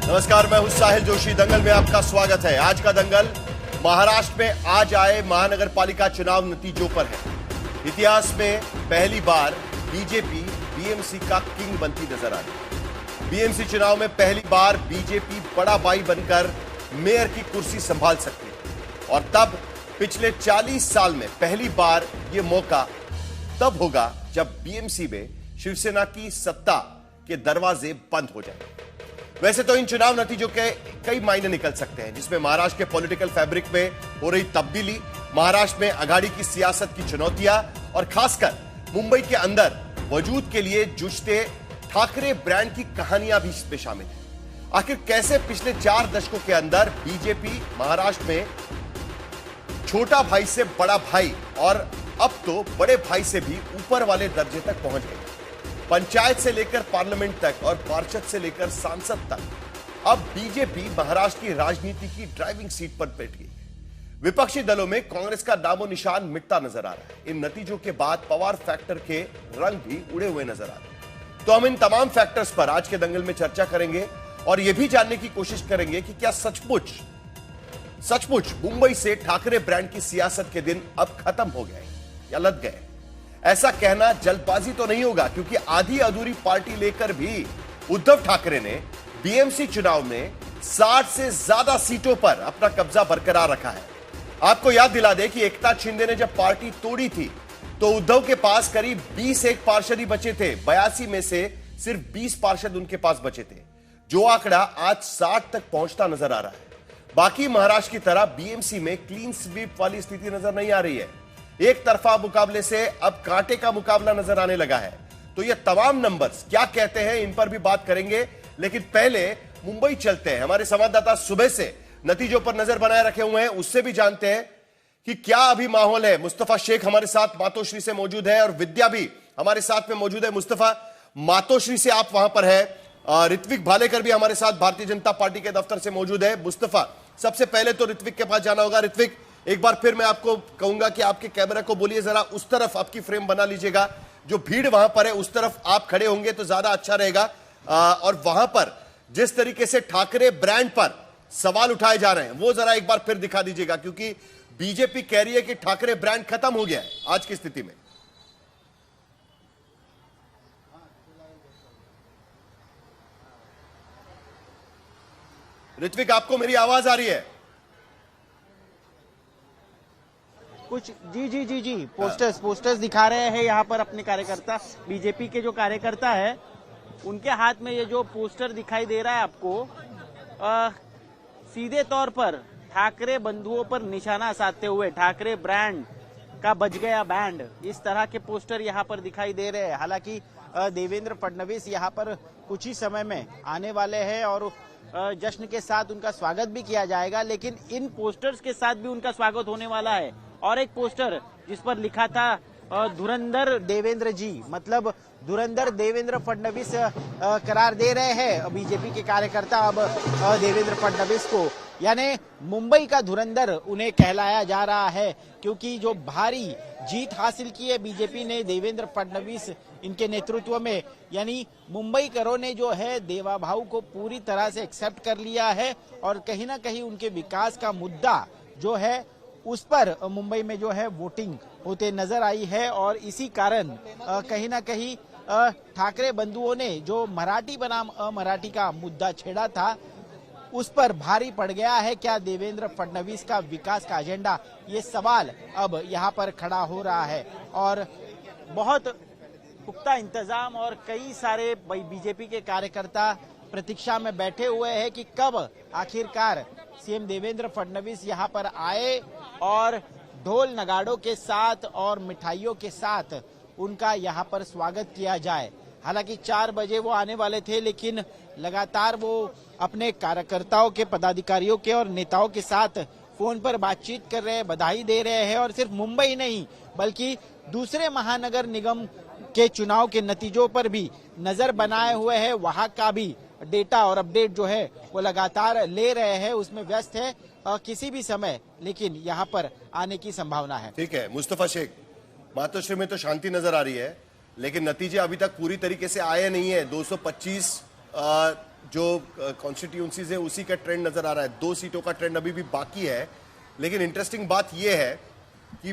नमस्कार, मैं हूं साहिल जोशी। दंगल में आपका स्वागत है। आज का दंगल महाराष्ट्र में आज आए महानगर पालिका चुनाव नतीजों पर है। इतिहास में पहली बार बीजेपी बीएमसी का किंग बनती नजर आ रही। बीएमसी चुनाव में पहली बार बीजेपी बड़ा भाई बनकर मेयर की कुर्सी संभाल सकती है और तब पिछले 40 साल में पहली बार यह मौका तब होगा जब बीएमसी में शिवसेना की सत्ता के दरवाजे बंद हो जाए। वैसे तो इन चुनाव नतीजों के कई मायने निकल सकते हैं, जिसमें महाराष्ट्र के पॉलिटिकल फैब्रिक में हो रही तब्दीली, महाराष्ट्र में आघाड़ी की सियासत की चुनौतियां और खासकर मुंबई के अंदर वजूद के लिए जूझते ठाकरे ब्रांड की कहानियां भी इसमें शामिल है। आखिर कैसे पिछले 4 दशकों के अंदर बीजेपी महाराष्ट्र में छोटा भाई से बड़ा भाई और अब तो बड़े भाई से भी ऊपर वाले दर्जे तक पहुंच गई। पंचायत से लेकर पार्लियामेंट तक और पार्षद से लेकर सांसद तक अब बीजेपी महाराष्ट्र की राजनीति की ड्राइविंग सीट पर बैठ गई। विपक्षी दलों में कांग्रेस का नामो निशान मिटता नजर आ रहा है। इन नतीजों के बाद पवार फैक्टर के रंग भी उड़े हुए नजर आ रहे हैं। तो हम इन तमाम फैक्टर्स पर आज के दंगल में चर्चा करेंगे और यह भी जानने की कोशिश करेंगे कि क्या सचमुच मुंबई से ठाकरे ब्रांड की सियासत के दिन अब खत्म हो गए या लद गए। ऐसा कहना जल्दबाजी तो नहीं होगा, क्योंकि आधी अधूरी पार्टी लेकर भी उद्धव ठाकरे ने बीएमसी चुनाव में 60 से ज्यादा सीटों पर अपना कब्जा बरकरार रखा है। आपको याद दिला दें कि एकनाथ शिंदे ने जब पार्टी तोड़ी थी तो उद्धव के पास करीब 20 पार्षद ही बचे थे। 82 में से सिर्फ 20 पार्षद उनके पास बचे थे, जो आंकड़ा आज 60 तक पहुंचता नजर आ रहा है। बाकी महाराष्ट्र की तरह बीएमसी में क्लीन स्वीप वाली स्थिति नजर नहीं आ रही है। एक तरफा मुकाबले से अब कांटे का मुकाबला नजर आने लगा है। तो ये तमाम नंबर्स क्या कहते हैं, इन पर भी बात करेंगे, लेकिन पहले मुंबई चलते हैं। हमारे संवाददाता सुबह से नतीजों पर नजर बनाए रखे हुए हैं, उससे भी जानते हैं कि क्या अभी माहौल है। मुस्तफा शेख हमारे साथ मातोश्री से मौजूद है और विद्या भी हमारे साथ में मौजूद है। मुस्तफा, मातोश्री से आप वहां पर है। ऋत्विक भालेकर भी हमारे साथ भारतीय जनता पार्टी के दफ्तर से मौजूद है। मुस्तफा, सबसे पहले तो ऋत्विक के पास जाना होगा। ऋत्विक, एक बार फिर मैं आपको कहूंगा कि आपके कैमरा को बोलिए जरा उस तरफ आपकी फ्रेम बना लीजिएगा। जो भीड़ वहां पर है उस तरफ आप खड़े होंगे तो ज्यादा अच्छा रहेगा। और वहां पर जिस तरीके से ठाकरे ब्रांड पर सवाल उठाए जा रहे हैं वो जरा एक बार फिर दिखा दीजिएगा, क्योंकि बीजेपी कह रही है कि ठाकरे ब्रांड खत्म हो गया है आज की स्थिति में। ऋत्विक, आपको मेरी आवाज आ रही है? कुछ जी पोस्टर्स दिखा रहे हैं यहाँ पर अपने कार्यकर्ता। बीजेपी के जो कार्यकर्ता है उनके हाथ में ये जो पोस्टर दिखाई दे रहा है आपको, सीधे तौर पर ठाकरे बंधुओं पर निशाना साधते हुए ठाकरे ब्रांड का बज गया बैंड, इस तरह के पोस्टर यहाँ पर दिखाई दे रहे हैं। हालांकि देवेंद्र फडणवीस यहाँ पर कुछ ही समय में आने वाले हैं और जश्न के साथ उनका स्वागत भी किया जाएगा, लेकिन इन पोस्टर्स के साथ भी उनका स्वागत होने वाला है। और एक पोस्टर जिस पर लिखा था धुरंधर देवेंद्र जी, मतलब धुरंधर देवेंद्र फडणवीस करार दे रहे हैं बीजेपी के कार्यकर्ता अब देवेंद्र फडणवीस को, यानी मुंबई का धुरंधर उन्हें कहलाया जा रहा है, क्योंकि जो भारी जीत हासिल की है बीजेपी ने देवेंद्र फडणवीस इनके नेतृत्व में, यानी मुंबई करों ने जो है देवा भाऊ को पूरी तरह से एक्सेप्ट कर लिया है और कहीं ना कहीं उनके विकास का मुद्दा जो है उस पर मुंबई में जो है वोटिंग होते नजर आई है। और इसी कारण कहीं ना कहीं ठाकरे बंधुओं ने जो मराठी बनाम अमराठी का मुद्दा छेड़ा था उस पर भारी पड़ गया है। क्या देवेंद्र फडणवीस का विकास का एजेंडा, ये सवाल अब यहाँ पर खड़ा हो रहा है और बहुत पुख्ता इंतजाम और कई सारे बीजेपी के कार्यकर्ता प्रतीक्षा में बैठे हुए हैं कि कब आखिरकार सीएम देवेंद्र फडणवीस यहाँ पर आए और ढोल नगाड़ों के साथ और मिठाइयों के साथ उनका यहाँ पर स्वागत किया जाए। हालांकि 4 बजे वो आने वाले थे, लेकिन लगातार वो अपने कार्यकर्ताओं के, पदाधिकारियों के और नेताओं के साथ फोन पर बातचीत कर रहे हैं, बधाई दे रहे हैं। और सिर्फ मुंबई नहीं बल्कि दूसरे महानगर निगम के चुनाव के नतीजों पर भी नजर बनाए हुए हैं, वहां का भी डेटा और अपडेट जो है वो लगातार ले रहे हैं, उसमें व्यस्त है किसी भी समय, लेकिन यहाँ पर आने की संभावना है। ठीक है मुस्तफा शेख, मातोश्री में तो शांति नजर आ रही है, लेकिन नतीजे अभी तक पूरी तरीके से आए नहीं है। 225 जो कॉन्स्टिट्यूंसीज है उसी का ट्रेंड नजर आ रहा है, 2 सीटों का ट्रेंड अभी भी बाकी है। लेकिन इंटरेस्टिंग बात यह है कि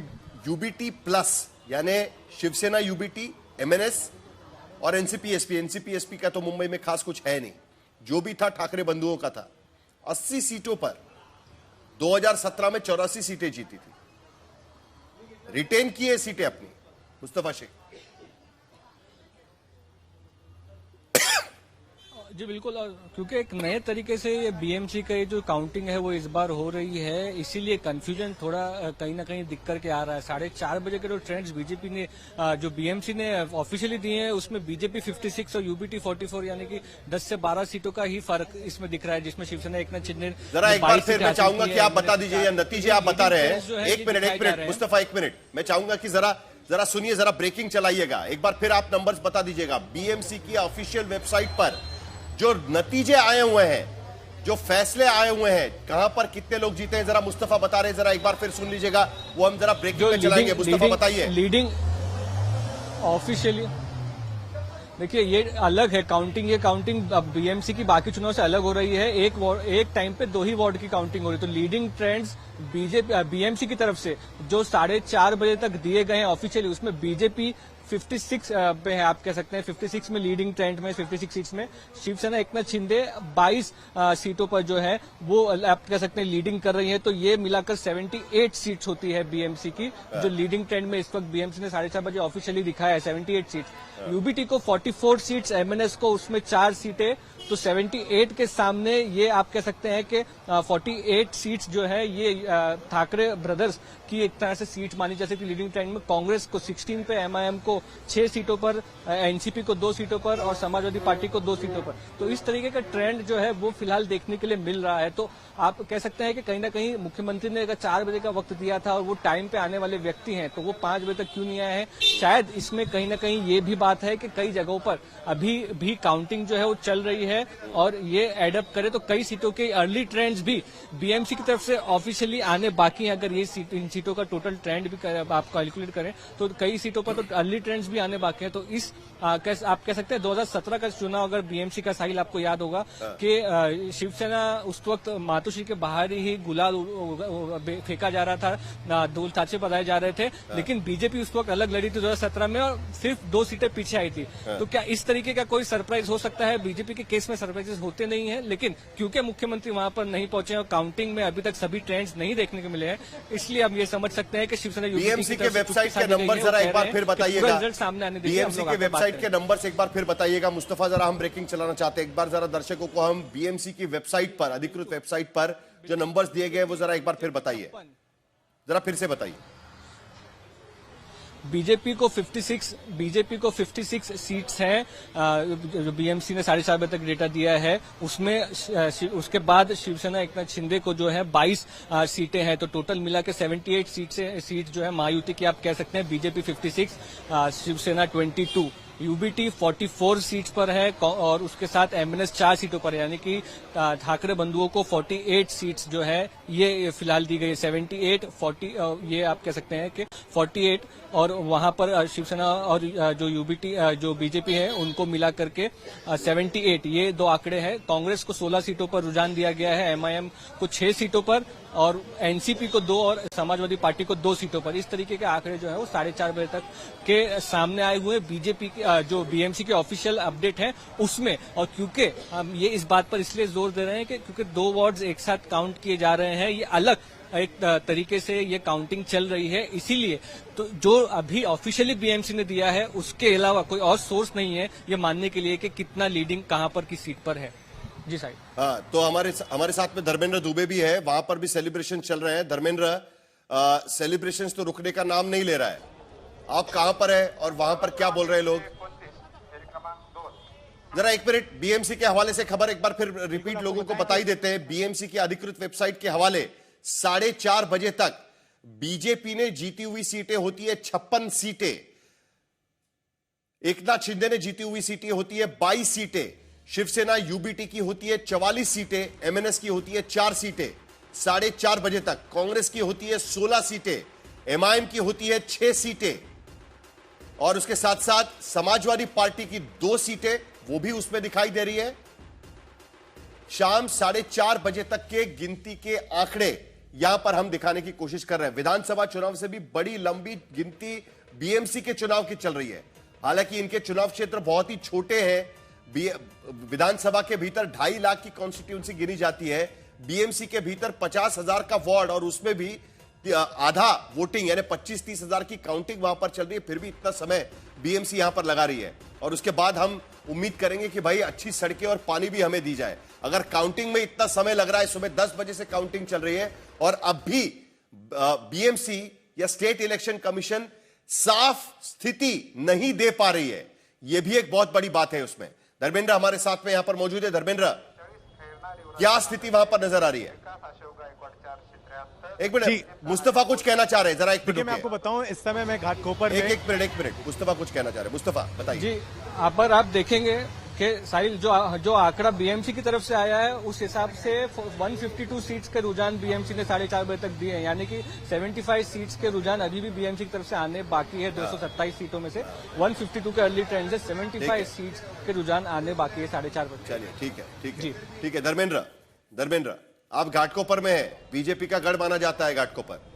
यूबीटी प्लस यानी शिवसेना यूबीटी, एमएनएस और एनसीपी-एसपी का तो मुंबई में खास कुछ है नहीं, जो भी था ठाकरे बंधुओं का था। 80 सीटों पर 2017 में 84 सीटें जीती थी, रिटेन किए सीटें अपनी। मुस्तफा शेख जी बिल्कुल, और क्योंकि एक नए तरीके से ये बीएमसी का ये जो काउंटिंग है वो इस बार हो रही है, इसीलिए कंफ्यूजन थोड़ा कहीं ना कहीं दिख करके आ रहा है। 4:30 बजे के जो ट्रेंड्स बीजेपी ने, जो बीएमसी ने ऑफिशियली दिए हैं, उसमें बीजेपी 56 और यूबीटी 44 यानी कि 10 से 12 सीटों का ही फर्क इसमें दिख रहा है, जिसमें शिवसेना एकनाथ शिंदे। जरा एक बार फिर मैं चाहूंगा कि आप बता दीजिए, या नतीजे आप बता रहे हैं। एक मिनट मुस्तफा, एक मिनट मैं चाहूंगा कि जरा सुनिए, जरा ब्रेकिंग चलाइएगा। एक बार फिर आप नंबर्स बता दीजिएगा। बीएमसी की ऑफिशियल वेबसाइट पर जो नतीजे आए हुए हैं, जो फैसले आए हुए हैं, कहां पर कितने लोग जीते हैं, जरा मुस्तफा बता रहे हैं। जरा एक बार फिर सुन लीजिएगा, वो हम जरा ब्रेकिंग में चलाएंगे। मुस्तफा बताइए। लीडिंग ऑफिशियली देखिए ये अलग है काउंटिंग, ये काउंटिंग अब बीएमसी की बाकी चुनाव से अलग हो रही है। एक टाइम पे 2 ही वार्ड की काउंटिंग हो रही है। तो लीडिंग ट्रेंड्स बीएमसी की तरफ से जो 4:30 बजे तक दिए गए हैं ऑफिशियली, उसमें बीजेपी 56 पे है, आप कह सकते हैं 56 में लीडिंग ट्रेंड में, 56 सीट्स में। शिवसेना एकनाथ शिंदे 22 सीटों पर जो है वो आप कह सकते हैं लीडिंग कर रही है। तो ये मिलाकर 78 सीट्स होती है बीएमसी की, जो लीडिंग ट्रेंड में इस वक्त बीएमसी ने 4:30 बजे ऑफिशियली दिखाया है 78 सीट्स। यूबीटी को 44 सीट्स, एमएनएस को उसमें 4 सीटें, तो 78 के सामने ये आप कह सकते हैं कि 48 सीट्स जो है ये ठाकरे ब्रदर्स की एक तरह से सीट मानी जा सकती है लीडिंग ट्रेंड में। कांग्रेस को 16 पे, एमआईएम को 6 सीटों पर, एनसीपी को 2 सीटों पर और समाजवादी पार्टी को 2 सीटों पर। तो इस तरीके का ट्रेंड जो है वो फिलहाल देखने के लिए मिल रहा है। तो आप कह सकते हैं कि कहीं ना कहीं मुख्यमंत्री ने अगर 4 बजे का वक्त दिया था और वो टाइम पे आने वाले व्यक्ति हैं, तो वो 5 बजे तक क्यों नहीं आए हैं? शायद इसमें कहीं ना कहीं ये भी बात है कि कई जगहों पर अभी भी काउंटिंग जो है वो चल रही है, और ये एडअप करे तो कई सीटों के अर्ली ट्रेंड्स भी बीएमसी की तरफ से ऑफिशियली आने बाकी हैं। अगर ये इन सीटों का टोटल ट्रेंड भी आप कैलकुलेट करें तो कई सीटों पर तो अर्ली ट्रेंड्स भी आने बाकी हैं। तो इस आप कह सकते हैं 2017 का चुनाव, अगर बीएमसी का साहिल आपको याद होगा कि शिवसेना उस वक्त मातोश्री के बाहर ही गुलाल फेंका जा रहा था, दो ताचे बनाए जा रहे थे, लेकिन बीजेपी उस वक्त अलग लड़ी थी 2017 में और सिर्फ 2 सीटें पीछे आई थी। तो क्या इस तरीके का कोई सरप्राइज हो सकता है? बीजेपी के केस में सरप्राइजेस होते नहीं है, लेकिन क्योंकि मुख्यमंत्री वहां पर नहीं पहुंचे और काउंटिंग में अभी तक सभी ट्रेंड्स नहीं देखने को मिले हैं, इसलिए हम ये समझ सकते हैं कि शिवसेना बीएमसी के वेबसाइट के नंबर जरा एक बार फिर बताइएगा। रिजल्ट सामने आने दीजिए। बीएमसी के वेबसाइट के नंबर से एक बार फिर बताइएगा मुस्तफा, जरा हम ब्रेकिंग चलाना चाहते हैं। एक बार जरा दर्शकों को हम बीएमसी की वेबसाइट पर, अधिकृत वेबसाइट पर जो नंबर्स दिए गए वो जरा एक बार फिर बताइए, जरा फिर से बताइए। बीजेपी को 56 सीट्स हैं, जो बीएमसी ने 4:30 बजे तक डेटा दिया है उसमें। उसके बाद शिवसेना एकनाथ शिंदे को जो है 22 सीटें हैं, तो टोटल मिला के 78 सीट जो है महायुति की आप कह सकते हैं। बीजेपी 56, शिवसेना 22, यूबीटी 44 सीट्स पर है और उसके साथ एमएनएस 4 सीटों पर है, यानी कि ठाकरे बंधुओं को 48 सीट्स जो है ये फिलहाल दी गई है। 78, 40 ये आप कह सकते हैं कि 48, और वहां पर शिवसेना और जो यूबीटी जो बीजेपी है उनको मिला करके 78, ये 2 आंकड़े हैं। कांग्रेस को 16 सीटों पर रुझान दिया गया है, एमआईएम को 6 सीटों पर और एनसीपी को 2 और समाजवादी पार्टी को 2 सीटों पर। इस तरीके के आंकड़े जो है वो 4:30 बजे तक के सामने आए हुए बीजेपी की जो बीएमसी के ऑफिशियल अपडेट है उसमें। और क्योंकि हम ये इस बात पर इसलिए जोर दे रहे हैं कि क्योंकि 2 वार्ड्स एक साथ काउंट किए जा रहे हैं, ये अलग एक तरीके से ये काउंटिंग चल रही है, इसीलिए तो जो अभी ऑफिशियली बीएमसी ने दिया है उसके अलावा कोई और सोर्स नहीं है ये मानने के लिए कि कितना लीडिंग कहां पर किस सीट पर है। जी साहिब। हाँ, तो हमारे साथ में धर्मेंद्र दुबे भी है, वहां पर भी सेलिब्रेशन चल रहे हैं। धर्मेंद्र, सेलिब्रेशन तो रुकने का नाम नहीं ले रहा है, आप कहां पर है और वहां पर क्या बोल रहे हैं लोग? जरा एक मिनट, बीएमसी के हवाले से खबर एक बार फिर रिपीट लोगों को बता ही देते हैं। बीएमसी की अधिकृत वेबसाइट के हवाले 4:30 बजे तक बीजेपी ने जीती हुई सीटें होती है 56 सीटें, एकनाथ शिंदे ने जीती हुई सीटें होती है 22 सीटें, शिवसेना यूबीटी की होती है 44 सीटें, एमएनएस की होती है 4 सीटें। 4:30 बजे तक कांग्रेस की होती है 16 सीटें, एमआईएम की होती है 6 सीटें और उसके साथ साथ समाजवादी पार्टी की 2 सीटें, वो भी उसमें दिखाई दे रही है। शाम 4:30 बजे तक के गिनती के आंकड़े यहां पर हम दिखाने की कोशिश कर रहे हैं। विधानसभा चुनाव से भी बड़ी लंबी गिनती बीएमसी के चुनाव की चल रही है। हालांकि इनके चुनाव क्षेत्र बहुत ही छोटे हैं। विधानसभा के भीतर 2.5 लाख की कॉन्स्टिट्यूंसी गिनी जाती है, बीएमसी के भीतर 50,000 का वार्ड और उसमें भी आधा वोटिंग यानी 25-30 हजार की काउंटिंग वहां पर चल रही है। फिर भी इतना समय बीएमसी यहां पर लगा रही है और उसके बाद हम उम्मीद करेंगे कि भाई अच्छी सड़कें और पानी भी हमें दी जाए। अगर काउंटिंग में इतना समय लग रहा है, सुबह 10 बजे से काउंटिंग चल रही है और अब भी बीएमसी या स्टेट इलेक्शन कमीशन साफ स्थिति नहीं दे पा रही है, यह भी एक बहुत बड़ी बात है। उसमें धर्मेंद्र हमारे साथ में यहां पर मौजूद है। धर्मेंद्र, क्या स्थिति वहां पर नजर आ रही है? एक मिनट, मुस्तफा कुछ कहना चाह रहे हैं, जरा एक मिनट। मैं आपको बताऊं, इस समय मैं घाटकोपर में एक मिनट, मुस्तफा कुछ कहना चाह रहे हैं। मुस्तफा बताइए जी। पर आप देखेंगे कि साहिल, जो आंकड़ा बीएमसी की तरफ से आया है उस हिसाब से 152 सीट्स के रुझान बीएमसी ने 4:30 बजे तक दिए हैं, यानी कि 75 सीट्स के रुझान अभी भी बीएमसी की तरफ से आने बाकी है। 227 सीटों में से 152 के अर्ली ट्रेंड से 75 सीट्स के रुझान आने बाकी है 4:30 बजे। चलिए ठीक है। धर्मेंद्र, आप घाटकोपर में है, बीजेपी का गढ़ माना जाता है घाटकोपर।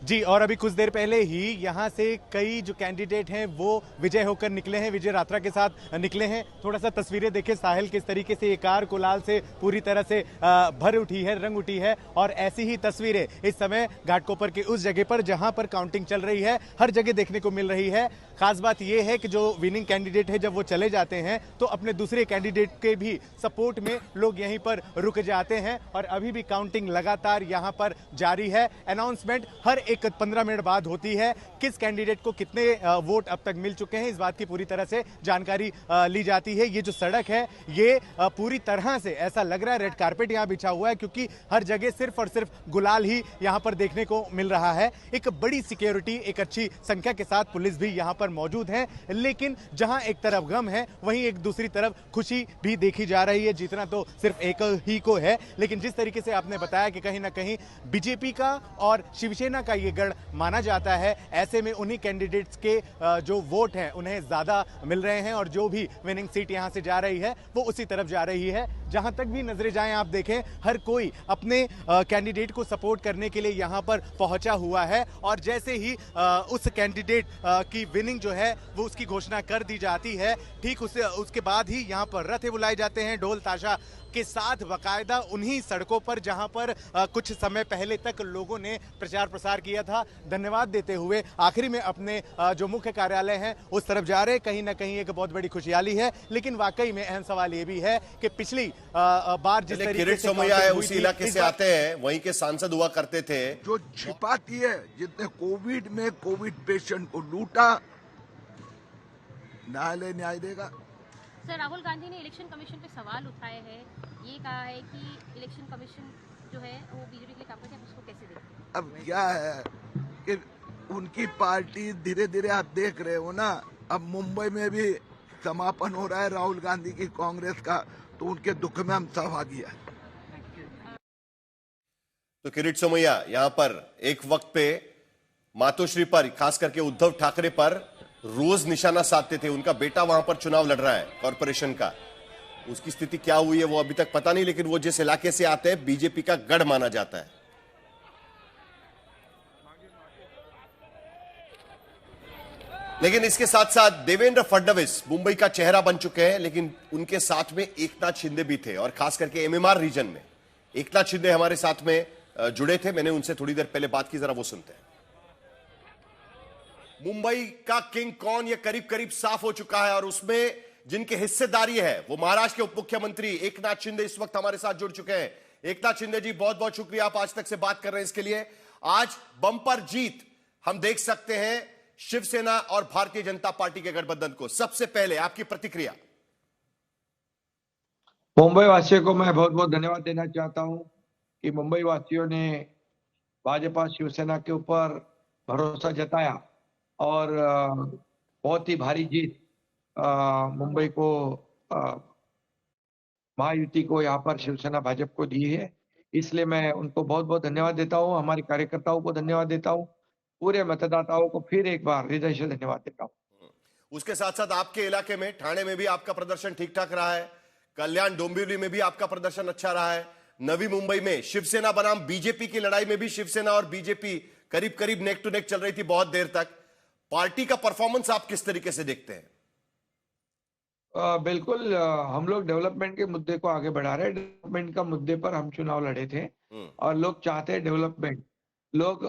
जी, और अभी कुछ देर पहले ही यहाँ से कई जो कैंडिडेट हैं वो विजय होकर निकले हैं, विजय यात्रा के साथ निकले हैं। थोड़ा सा तस्वीरें देखें साहिल, किस तरीके से ये कार कुलाल से पूरी तरह से भर उठी है, रंग उठी है। और ऐसी ही तस्वीरें इस समय घाटकोपर के उस जगह पर जहां पर काउंटिंग चल रही है हर जगह देखने को मिल रही है। खास बात यह है कि जो विनिंग कैंडिडेट है जब वो चले जाते हैं तो अपने दूसरे कैंडिडेट के भी सपोर्ट में लोग यहीं पर रुक जाते हैं और अभी भी काउंटिंग लगातार यहां पर जारी है। अनाउंसमेंट हर एक 15 मिनट बाद होती है, किस कैंडिडेट को कितने वोट अब तक मिल चुके हैं इस बात की पूरी तरह से जानकारी ली जाती है। ये जो सड़क है ये पूरी तरह से ऐसा लग रहा है रेड कारपेट यहां बिछा हुआ है, क्योंकि हर जगह सिर्फ और सिर्फ गुलाल ही यहां पर देखने को मिल रहा है। एक बड़ी सिक्योरिटी, एक अच्छी संख्या के साथ पुलिस भी यहां पर मौजूद है, लेकिन जहां एक तरफ गम है वहीं एक दूसरी तरफ खुशी भी देखी जा रही है। जीतना तो सिर्फ एक ही को है, लेकिन जिस तरीके से आपने बताया कि कहीं ना कहीं बीजेपी का और शिवसेना का ये गढ़ माना जाता है, ऐसे में उन्हीं कैंडिडेट्स के जो वोट हैं उन्हें ज्यादा मिल रहे हैं और जो भी विनिंग सीट यहां से जा रही है वो उसी तरफ जा रही है। जहां तक भी नजरें जाएं आप देखें, हर कोई अपने कैंडिडेट को सपोर्ट करने के लिए यहां पर पहुंचा हुआ है और जैसे ही उस कैंडिडेट की विनिंग जो है वो उसकी घोषणा कर दी जाती है, ठीक उसके बाद ही यहां पर रथ बुलाए जाते हैं ढोल ताशा के साथ, बाकायदा उन्हीं सड़कों पर जहां पर कुछ समय पहले तक लोगों ने प्रचार प्रसार किया था। धन्यवाद देते हुए आखिरी में अपने जो मुख्य कार्यालय हैं उस तरफ जा रहे। कहीं ना कहीं एक बहुत बड़ी खुशहाली है, लेकिन वाकई में अहम सवाल ये भी है कि पिछली बार जिस तरीके किरीट सोमैया है उसी इलाके से आते हैं, वहीं के सांसद हुआ करते थे। जो छिपाती है, जितने कोविड में कोविड पेशेंट को लूटा, न्यायालय न्याय देगा। सर, राहुल गांधी ने इलेक्शन कमीशन पे सवाल उठाए हैं, ये कहा है कि इलेक्शन कमीशन जो है वो बीजेपी के लिए काम करती है, आप उसको कैसे देखते हैं? अब क्या है कि उनकी पार्टी धीरे धीरे आप देख रहे हो ना, अब मुंबई में भी समापन हो रहा है राहुल गांधी की कांग्रेस का, तो उनके दुख में हम सहभागी हैं। तो किरीट सोमैया यहां पर एक वक्त पे मातोश्री पर, खास करके उद्धव ठाकरे पर रोज निशाना साधते थे। उनका बेटा वहां पर चुनाव लड़ रहा है कॉर्पोरेशन का, उसकी स्थिति क्या हुई है वो अभी तक पता नहीं, लेकिन वो जिस इलाके से आते हैं बीजेपी का गढ़ माना जाता है। लेकिन इसके साथ साथ देवेंद्र फडणवीस मुंबई का चेहरा बन चुके हैं, लेकिन उनके साथ में एकनाथ शिंदे भी थे और खास करके एमएमआर रीजन में एकनाथ शिंदे हमारे साथ में जुड़े थे। मैंने उनसे थोड़ी देर पहले बात की, जरा वो सुनते हैं। मुंबई का किंग कौन, ये करीब करीब साफ हो चुका है और उसमें जिनकी हिस्सेदारी है वो महाराष्ट्र के उप मुख्यमंत्री एकनाथ शिंदे इस वक्त हमारे साथ जुड़ चुके हैं। एकनाथ शिंदे जी, बहुत बहुत शुक्रिया, आप आज तक से बात कर रहे हैं इसके लिए। आज बम्पर जीत हम देख सकते हैं शिवसेना और भारतीय जनता पार्टी के गठबंधन को। सबसे पहले आपकी प्रतिक्रिया। मुंबई वासियों को मैं बहुत बहुत धन्यवाद देना चाहता हूं कि मुंबई वासियों ने भाजपा शिवसेना के ऊपर भरोसा जताया और बहुत ही भारी जीत मुंबई को महायुति को यहाँ पर शिवसेना भाजपा को दी है। इसलिए मैं उनको बहुत बहुत धन्यवाद देता हूँ, हमारे कार्यकर्ताओं को धन्यवाद देता हूँ, पूरे मतदाताओं को फिर एक बार हृदय से धन्यवाद देता हूँ। उसके साथ साथ आपके इलाके में ठाणे में भी आपका प्रदर्शन ठीक ठाक रहा है, कल्याण डोंबिवली में भी आपका प्रदर्शन अच्छा रहा है, नवी मुंबई में शिवसेना बनाम बीजेपी की लड़ाई में भी शिवसेना और बीजेपी करीब करीब नेक टू नेक चल रही थी बहुत देर तक। पार्टी का परफॉर्मेंस आप किस तरीके से देखते हैं? बिल्कुल, हम लोग डेवलपमेंट के मुद्दे को आगे बढ़ा रहे हैं। डेवलपमेंट का मुद्दे पर हम चुनाव लड़े थे और लोग चाहते हैं डेवलपमेंट, लोग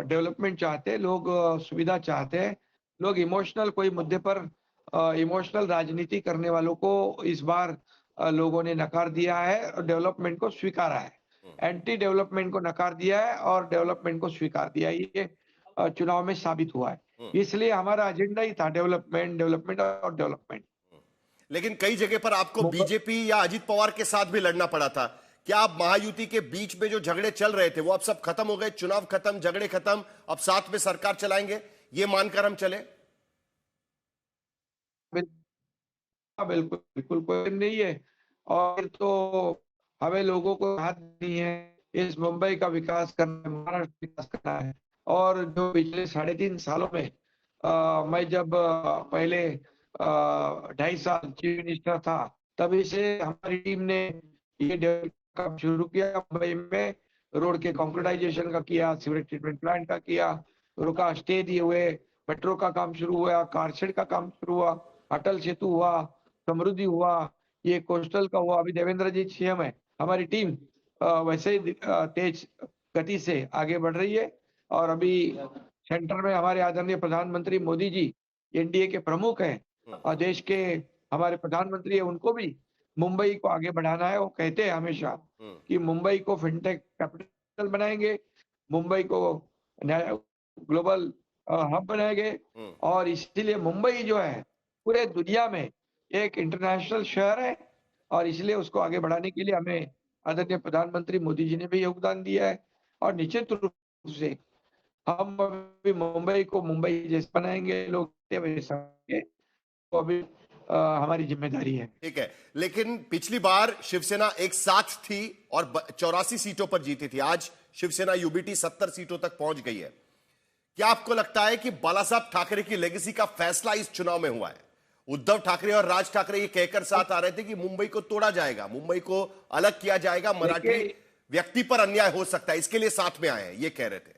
डेवलपमेंट चाहते हैं, लोग सुविधा चाहते हैं, लोग इमोशनल कोई मुद्दे पर इमोशनल राजनीति करने वालों को इस बार लोगों ने नकार दिया है और डेवलपमेंट को स्वीकारा है। एंटी डेवलपमेंट को नकार दिया है और डेवलपमेंट को स्वीकार दिया है। ये चुनाव में साबित हुआ है। इसलिए हमारा एजेंडा ही था डेवलपमेंट, डेवलपमेंट और डेवलपमेंट। लेकिन कई जगह पर आपको बीजेपी या अजित पवार के साथ भी लड़ना पड़ा था। क्या आप महायुति के बीच में जो झगड़े चल रहे थे वो अब सब खत्म हो गए, चुनाव खत्म, झगड़े खत्म, अब साथ में सरकार चलाएंगे, ये मानकर हम चले? बिल्कुल बिल्कुल, कोई नहीं है। और तो हमें लोगों को हाथ नहीं है, इस मुंबई का विकास करना है, महाराष्ट्र विकास करना है। और जो पिछले 3.5 सालों में मैं जब पहले 2.5 साल चीफ मिनिस्टर था, तभी से हमारी टीम ने ये डेवलपमेंट काम शुरू किया। मुंबई में रोड के कंक्रीटाइजेशन का किया, सीवरेज ट्रीटमेंट प्लांट का किया, रुका स्टे दिए हुए, मेट्रो का काम शुरू हुआ, कारशेड का काम शुरू हुआ, अटल सेतु हुआ, समृद्धि हुआ, ये कोस्टल का हुआ। अभी देवेंद्र जी सीएम है, हमारी टीम वैसे ही तेज गति से आगे बढ़ रही है। और अभी सेंटर में हमारे आदरणीय प्रधानमंत्री मोदी जी एनडीए के प्रमुख हैं और देश के हमारे प्रधानमंत्री है, उनको भी मुंबई को आगे बढ़ाना है। वो कहते हैं हमेशा कि मुंबई को फिनटेक कैपिटल बनाएंगे, मुंबई को ग्लोबल हब बनाएंगे। और इसीलिए मुंबई जो है पूरे दुनिया में एक इंटरनेशनल शहर है और इसलिए उसको आगे बढ़ाने के लिए हमें आदरणीय प्रधानमंत्री मोदी जी ने भी योगदान दिया है। और निश्चित रूप से हम अभी मुंबई को मुंबई जैसे बनाएंगे, लोग तो अभी हमारी जिम्मेदारी है। ठीक है, लेकिन पिछली बार शिवसेना एक साथ थी और 84 सीटों पर जीती थी। आज शिवसेना यूबीटी 70 सीटों तक पहुंच गई है। क्या आपको लगता है कि बालासाहब ठाकरे की लेगेसी का फैसला इस चुनाव में हुआ है? उद्धव ठाकरे और राज ठाकरे ये कहकर साथ आ रहे थे कि मुंबई को तोड़ा जाएगा, मुंबई को अलग किया जाएगा, मराठी व्यक्ति पर अन्याय हो सकता है, इसके लिए साथ में आए हैं, ये कह रहे थे।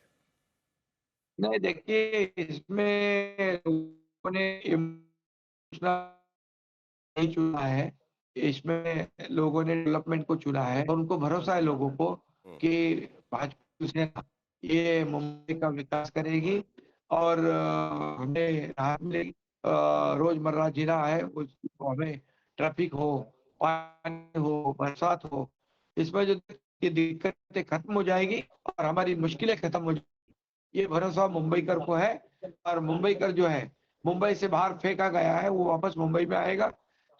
नहीं, देखिए, इसमें लोगों ने नहीं चुना है, इसमें लोगों ने डेवलपमेंट को चुना है। उनको भरोसा है लोगों को कि भाजपा ये मुंबई का विकास करेगी और हमें राहत मिलेगी। रोजमर्रा जीना है, उसको हमें ट्रैफिक हो, पानी हो, बरसात हो, इसमें जो दिक्कतें खत्म हो जाएगी और हमारी मुश्किलें खत्म हो जाएगी, ये भरोसा मुंबईकर को है। और मुंबईकर जो है, मुंबई से बाहर फेंका गया है, वो वापस मुंबई में आएगा,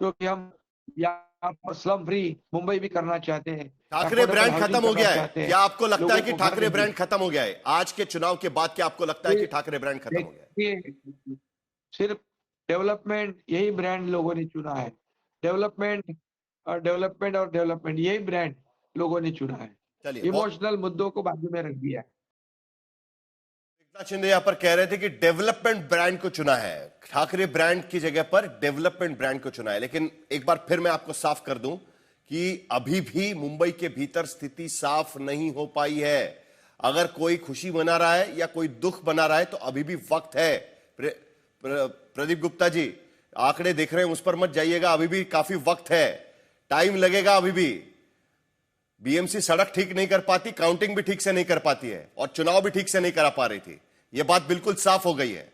क्योंकि हम यहाँ पर स्लम फ्री मुंबई भी करना चाहते हैं। ठाकरे ब्रांड खत्म हो गया है? क्या आपको लगता है कि ठाकरे ब्रांड खत्म हो गया है? आज के चुनाव के बाद क्या आपको लगता है कि ठाकरे ब्रांड खत्म हो गया है? सिर्फ डेवलपमेंट यही ब्रांड लोगों ने चुना है। डेवलपमेंट और डेवलपमेंट यही ब्रांड लोगों ने चुना है। इमोशनल मुद्दों को बाजू में रख दिया है। एकनाथ शिंदे यहां पर कह रहे थे कि डेवलपमेंट ब्रांड को चुना है, ठाकरे ब्रांड की जगह पर डेवलपमेंट ब्रांड को चुना है। लेकिन एक बार फिर मैं आपको साफ कर दूं कि अभी भी मुंबई के भीतर स्थिति साफ नहीं हो पाई है। अगर कोई खुशी मना रहा है या कोई दुख मना रहा है तो अभी भी वक्त है। प्रदीप गुप्ता जी आंकड़े देख रहे हैं, उस पर मत जाइएगा, अभी भी काफी वक्त है, टाइम लगेगा। अभी भी बीएमसी सड़क ठीक नहीं कर पाती, काउंटिंग भी ठीक से नहीं कर पाती है और चुनाव भी ठीक से नहीं करा पा रही थी। यह बात बिल्कुल साफ हो गई है।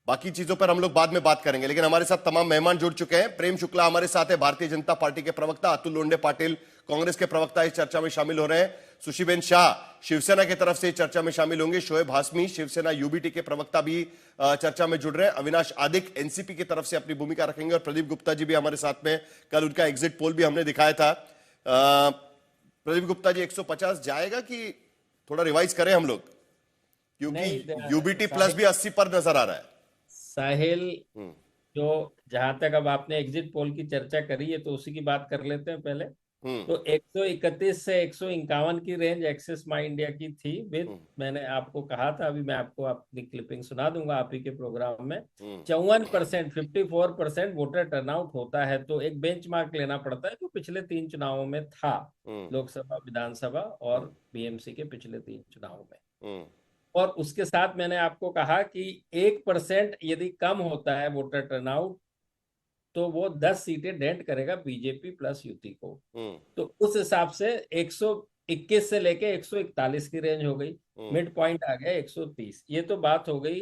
बाकी चीजों पर हम लोग बाद में बात करेंगे, लेकिन हमारे साथ तमाम मेहमान जुड़ चुके हैं। प्रेम शुक्ला हमारे साथ है, भारतीय जनता पार्टी के प्रवक्ता। अतुल लोंडे पाटिल कांग्रेस के प्रवक्ता इस चर्चा में शामिल हो रहे हैं। सुशीबेन शाह शिवसेना की तरफ से चर्चा में शामिल होंगे शोएब हाशमी, शिवसेना यूबीटी के प्रवक्ता भी चर्चा में जुड़ रहे हैं। अविनाश आदिक एनसीपी की तरफ से अपनी भूमिका रखेंगे और प्रदीप गुप्ता जी भी हमारे साथ में, कल उनका एग्जिट पोल भी हमने दिखाया था। प्रदीप गुप्ता जी, 150 जाएगा कि थोड़ा रिवाइज करें हम लोग, क्योंकि यूबीटी प्लस भी 80 पर नजर आ रहा है। साहिल, जो जहां तक अब आपने एग्जिट पोल की चर्चा करी है तो उसी की बात कर लेते हैं पहले। तो 131 से 151 की रेंज एक्सिस माई इंडिया की थी विद, मैंने आपको कहा था, अभी मैं आपको अपनी क्लिपिंग सुना दूंगा आप ही के प्रोग्राम में। 54%, 54% वोटर टर्नआउट होता है, तो एक बेंचमार्क लेना पड़ता है जो पिछले 3 चुनावों में था, लोकसभा, विधानसभा और बीएमसी के पिछले 3 चुनावों में। और उसके साथ मैंने आपको कहा कि 1% यदि कम होता है वोटर टर्नआउट तो वो 10 सीटें डेंट करेगा बीजेपी प्लस यूटी को। तो उस हिसाब से 121 से लेके 141 की रेंज हो गई, मिड पॉइंट आ गया 130। ये तो बात हो गई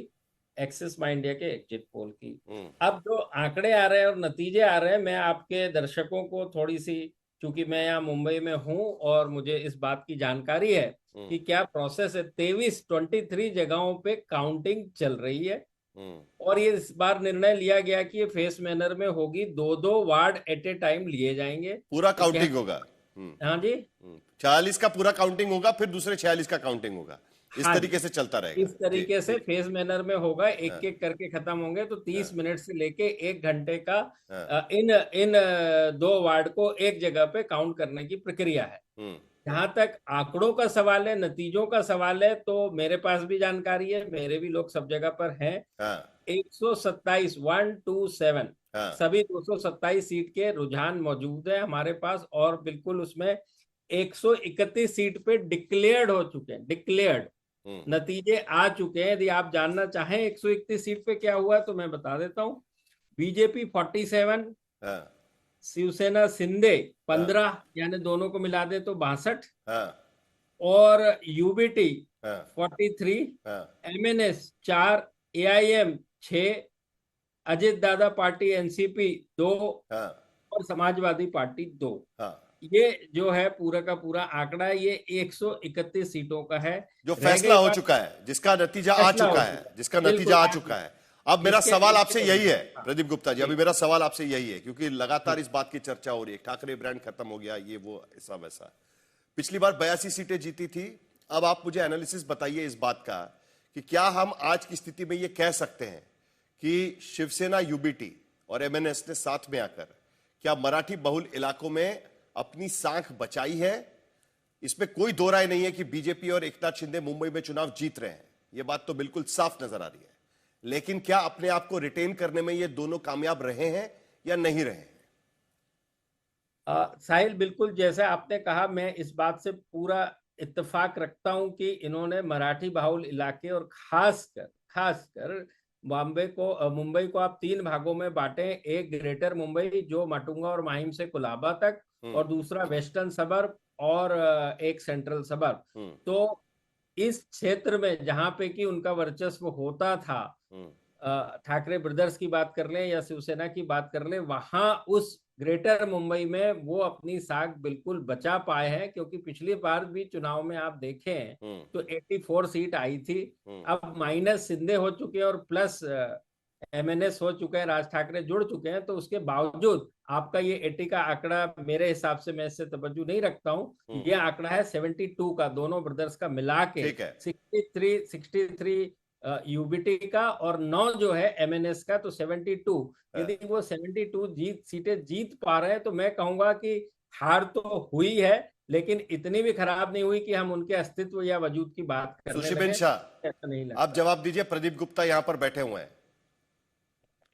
एक्सिस माई इंडिया के एग्जिट पोल की। अब जो आंकड़े आ रहे हैं और नतीजे आ रहे हैं, मैं आपके दर्शकों को थोड़ी सी, चूंकि मैं यहाँ मुंबई में हूँ और मुझे इस बात की जानकारी है कि क्या प्रोसेस है। 23 जगहों पे काउंटिंग चल रही है और ये इस बार निर्णय लिया गया कि ये फेस मैनर में होगी, 2-2 वार्ड एट ए टाइम लिए जाएंगे, पूरा काउंटिंग होगा। हाँ जी, 46 का पूरा काउंटिंग होगा, फिर दूसरे 46 का काउंटिंग होगा, इस तरीके से चलता रहेगा। इस तरीके से फेस मैनर में होगा, एक एक करके खत्म होंगे। तो 30 मिनट से लेके 1 घंटे का इन 2 वार्ड को एक जगह पे काउंट करने की प्रक्रिया है। जहां तक आंकड़ों का सवाल है, नतीजों का सवाल है, तो मेरे पास भी जानकारी है, मेरे भी लोग सब जगह पर हैं। 127 127 सभी 227 सीट के रुझान मौजूद है हमारे पास, और बिल्कुल उसमें 131 सीट पे डिक्लेयर्ड हो चुके हैं, डिक्लेयर्ड नतीजे आ चुके हैं। यदि आप जानना चाहें 131 सीट पे क्या हुआ तो मैं बता देता हूं। बीजेपी 47, शिवसेना शिंदे 15, यानी दोनों को मिला दे तो 62, और UBT 43, MNS 4, AIM 6, Ajit Dada party NCP 2 और समाजवादी पार्टी 2। ये जो है पूरा का पूरा आंकड़ा, ये 131 सीटों का है जो फैसला हो चुका है, जिसका नतीजा आ चुका है। अब मेरा सवाल आपसे यही है प्रदीप गुप्ता जी, अभी मेरा सवाल आपसे यही है, क्योंकि लगातार इस बात की चर्चा हो रही है, ठाकरे ब्रांड खत्म हो गया, ये वो ऐसा वैसा। पिछली बार 82 सीटें जीती थी। अब आप मुझे एनालिसिस बताइए इस बात का कि क्या हम आज की स्थिति में ये कह सकते हैं कि शिवसेना, यूबीटी और एमएनएस ने साथ में आकर क्या मराठी बहुल इलाकों में अपनी सांख बचाई है? इसमें कोई दो राय नहीं है कि बीजेपी और एकनाथ शिंदे मुंबई में चुनाव जीत रहे हैं, यह बात तो बिल्कुल साफ नजर आ रही है। लेकिन क्या अपने आप को रिटेन करने में ये दोनों कामयाब रहे हैं या नहीं रहे हैं? साहिल, बिल्कुल जैसा आपने कहा, मैं इस बात से पूरा इत्तेफाक रखता हूं कि इन्होंने मराठी बाहुल इलाके और खासकर मुंबई को आप 3 भागों में बांटे। एक ग्रेटर मुंबई जो माटुंगा और माहिम से कुलाबा तक, और दूसरा वेस्टर्न सबर्ब और एक सेंट्रल सबर्ब। तो इस क्षेत्र में जहां पे कि उनका वर्चस्व होता था, ठाकरे ब्रदर्स की बात कर लें या शिवसेना की बात कर लें, वहां उस ग्रेटर मुंबई में वो अपनी साख बिल्कुल बचा पाए हैं, क्योंकि पिछली बार भी चुनाव में आप देखें तो 84 सीट आई थी। अब माइनस शिंदे हो चुके हैं और प्लस एमएनएस हो चुका है, राज ठाकरे जुड़ चुके हैं। तो उसके बावजूद आपका ये 80 का आंकड़ा, मेरे हिसाब से, मैं इससे तवज्जो नहीं रखता हूँ। ये आंकड़ा है 72 का, दोनों ब्रदर्स का मिला के 63 यूबीटी का और 9 जो है एमएनएस का, तो 72। यदि वो 72 सीटें जीत पा रहे हैं तो मैं कहूंगा कि हार तो हुई है, लेकिन इतनी भी खराब नहीं हुई कि हम उनके अस्तित्व या वजूद की बात करने लगे। सुशीबेन शाह, आप जवाब दीजिए। प्रदीप गुप्ता यहाँ पर बैठे हुए हैं।